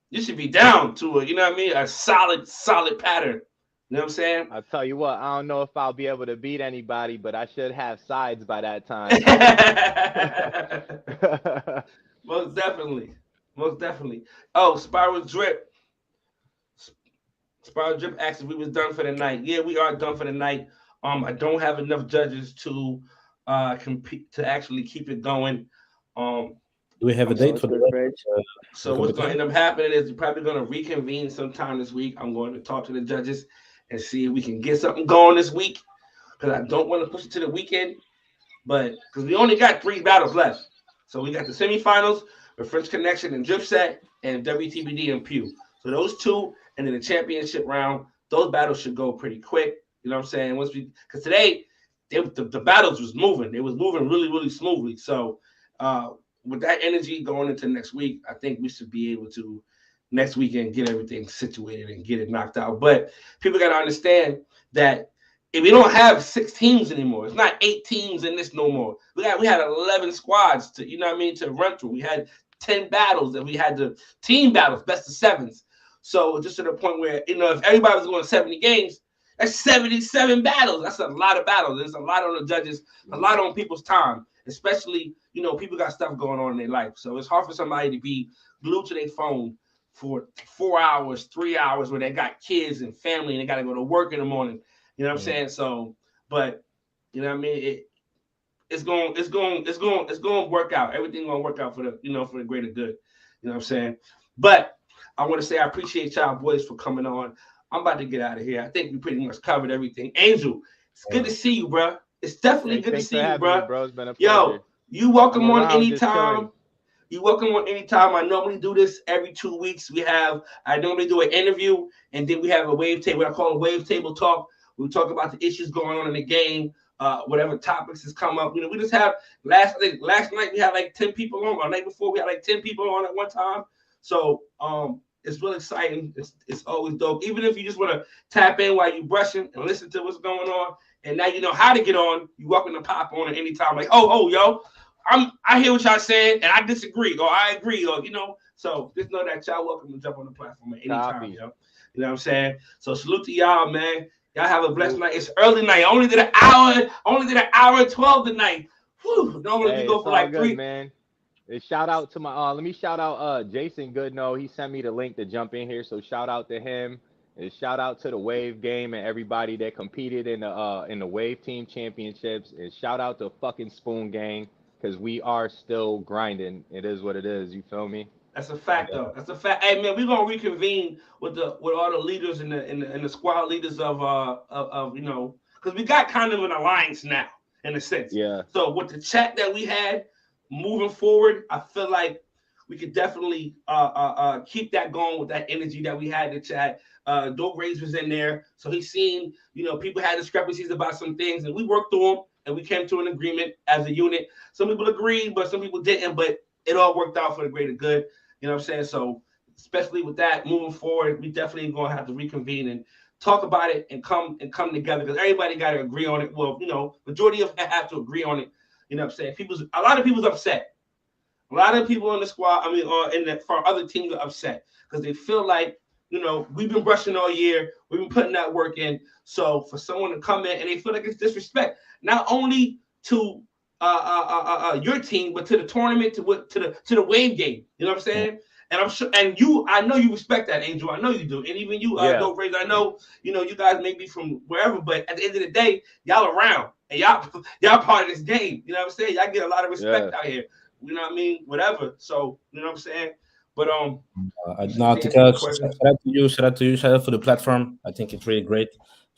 you should be down to a, you know what I mean, a solid pattern. You know what I'm saying? I'll tell you what, I don't know if I'll be able to beat anybody, but I should have sides by that time. Most definitely. Oh, Spiral Drip asked if we was done for the night. Yeah, we are done for the night. I don't have enough judges to compete to actually keep it going. Do we have a date for the So what's going to end up happening is we're probably going to reconvene sometime this week. I'm going to talk to the judges and see if we can get something going this week, because I don't want to push it to the weekend, but because we only got 3 battles left. So we got the semifinals with French Connection and Drip Set and WTBD and Pew. So those 2, and then the championship round, those battles should go pretty quick. You know what I'm saying? Because today the battles was moving. It was moving really, really smoothly. So with that energy going into next week, I think we should be able to next weekend get everything situated and get it knocked out. But people got to understand that if we don't have 6 teams anymore, it's not 8 teams in this no more. We had 11 squads to, you know what I mean, to run through. We had 10 battles, and we had the team battles, best of 7s. So just to the point where, you know, if everybody was going 70 games, that's 77 battles. That's a lot of battles. There's a lot on the judges, a lot on people's time, especially, you know, people got stuff going on in their life. So it's hard for somebody to be glued to their phone for 4 hours, 3 hours, where they got kids and family and they got to go to work in the morning. You know what I'm saying? So, but you know what I mean? It's going to work out. Everything going to work out for the, you know, for the greater good. You know what I'm saying? But I want to say I appreciate y'all boys for coming on. I'm about to get out of here. I think we pretty much covered everything. Angel, it's good to see you, bro. It's definitely good to see you, bro. It's been a pleasure. Yo, you welcome on anytime. You welcome on anytime. I normally do this every 2 weeks. I normally do an interview, and then we have a wave table. What I call a wave table talk. We talk about the issues going on in the game, whatever topics has come up. You know, we just have last night we had like 10 people on. Or the night before we had like 10 people on at one time. So it's really exciting. It's always dope. Even if you just want to tap in while you're brushing and listen to what's going on, and now you know how to get on, you're welcome to pop on at any time. Like, yo, I hear what y'all saying, and I disagree, or I agree, or, you know. So just know that y'all welcome to jump on the platform at any time, yo. You know what I'm saying? So salute to y'all, man. Y'all have a blessed night. It's early night. I only did an hour and 12 tonight. Whew. Normally we go for like 3. Man. Shout out to my let me shout out Jason Goodnow. He sent me the link to jump in here, so shout out to him. And shout out to the Wave game and everybody that competed in the Wave Team Championships. And shout out to fucking Spoon Gang, because we are still grinding. It is what it is. You feel me? That's a fact, though. That's a fact. Hey, man, we're gonna reconvene with all the leaders and the squad leaders of you know, because we got kind of an alliance now in a sense. Yeah. So with the chat that we had moving forward, I feel like we could definitely keep that going with that energy that we had in the chat. Dope Rays was in there, so he's seen, you know, people had discrepancies about some things, and we worked through them, and we came to an agreement as a unit. Some people agreed, but some people didn't, but it all worked out for the greater good. You know what I'm saying? So especially with that moving forward, we definitely going to have to reconvene and talk about it and come together, because everybody got to agree on it. Well, you know, majority of them have to agree on it. You know what I'm saying? A lot of people's upset. A lot of people in the squad, for other teams are upset because they feel like, you know, we've been brushing all year. We've been putting that work in. So for someone to come in and they feel like it's disrespect, not only to your team, but to the tournament, to the Wave game. You know what I'm saying? And I'm sure, and I know you respect that, Angel. I know you do. And even you, Dope Rays, I know, you know, you guys may be from wherever, but at the end of the day, y'all around and y'all part of this game. You know what I'm saying? Y'all get a lot of respect out here. You know what I mean? Whatever. So, you know what I'm saying? But no, to shout answer your out question. to you, shout out for the platform. I think it's really great.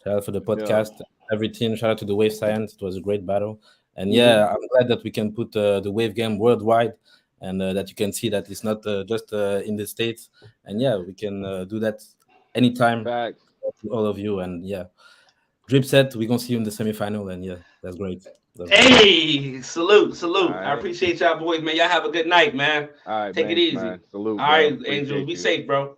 Shout out for the podcast, everything. Shout out to the Wave Science. It was a great battle, and yeah, I'm glad that we can put the Wave game worldwide, and that you can see that it's not just in the States. And yeah, we can do that anytime. Facts. To all of you, and yeah, Drip set. We're gonna see you in the semifinal, and yeah, that's great. Hey, salute. Right. I appreciate y'all boys, man. Y'all have a good night, man. All right, Take it easy. Man. Salute, all bro. right, Appreciate Angel. Be you. safe, bro.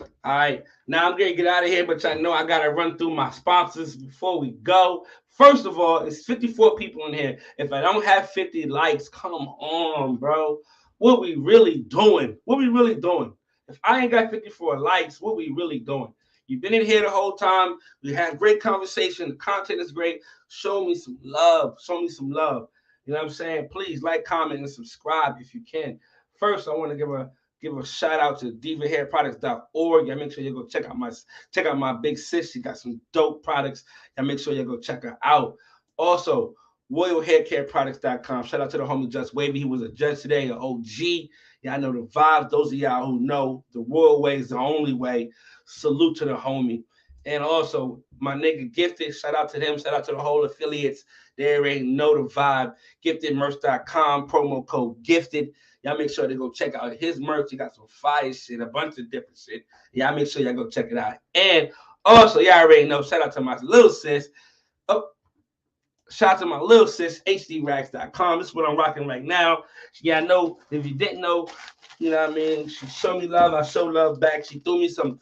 All right. Now I'm gonna get out of here, but I know I gotta run through my sponsors before we go. First of all, it's 54 people in here. If I don't have 50 likes, come on, bro. What we really doing? If I ain't got 54 likes, what we really doing? You've been in here the whole time. We had great conversation. The content is great. Show me some love. You know what I'm saying? Please like, comment, and subscribe if you can. First, I want to give a shout out to divahairproducts.org. Y'all make sure you go check out my big sis. She got some dope products. Y'all make sure you go check her out. Also, royalhaircareproducts.com. Shout out to the homie Just Wavy. He was a judge today, an OG. Y'all know the vibes. Those of y'all who know the royal way is the only way. Salute to the homie. And also, my nigga Gifted. Shout out to them. Shout out to the whole affiliates. There ain't know the vibe. Giftedmerch.com. Promo code Gifted. Y'all make sure to go check out his merch. He got some fire shit, a bunch of different shit. Y'all make sure y'all go check it out. And also, y'all already know, shout out to my little sis. Shout out to my little sis, HDRags.com. This is what I'm rocking right now. Yeah, I know if you didn't know, you know what I mean? She showed me love, I show love back. She threw me some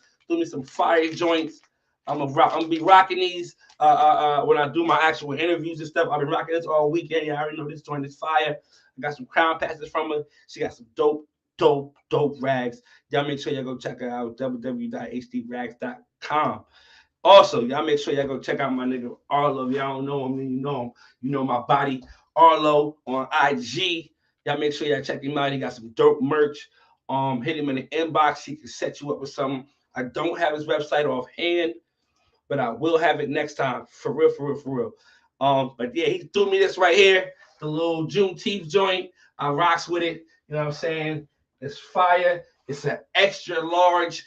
fire joints. I'm gonna be rocking these when I do my actual interviews and stuff. I'll be rocking this all weekend. Yeah, I already know this joint is fire. I got some crown passes from her. She got some dope rags. Y'all make sure y'all go check her out, www.hdrags.com. Also, y'all make sure y'all go check out my nigga Arlo. Y'all don't know him, you know him. You know my body. Arlo on IG. Y'all make sure y'all check him out. He got some dope merch. Hit him in the inbox. He can set you up with something. I don't have his website offhand, but I will have it next time. For real. But yeah, he threw me this right here, the little Juneteenth joint. I rocks with it. You know what I'm saying? It's fire. It's an extra large.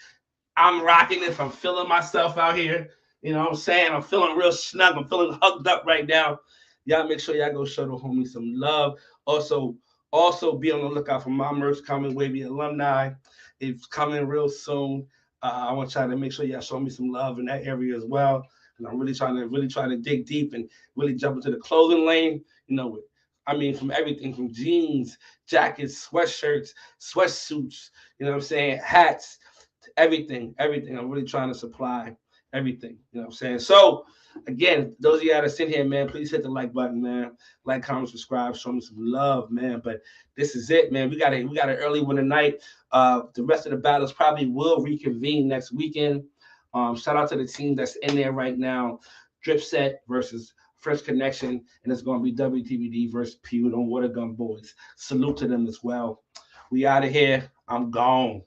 I'm rocking this. I'm feeling myself out here. You know what I'm saying? I'm feeling real snug. I'm feeling hugged up right now. Y'all make sure y'all go show the homie some love. Also be on the lookout for my merch coming, Wavy Alumni. It's coming real soon. I want y'all to make sure y'all show me some love in that area as well. And I'm really trying to dig deep and really jump into the clothing lane. You know, from everything from jeans, jackets, sweatshirts, sweatsuits. You know what I'm saying? Hats. Everything. I'm really trying to supply everything. You know what I'm saying? So, again, those of y'all that sit here, man, please hit the like button, man. Like, comment, subscribe, show me some love, man. But this is it, man. We got an early one tonight. The rest of the battles probably will reconvene next weekend. Shout out to the team that's in there right now. Dripset versus Fresh Connection, and it's going to be WTBD versus Pewd on Water Gun Boys. Salute to them as well. We out of here. I'm gone.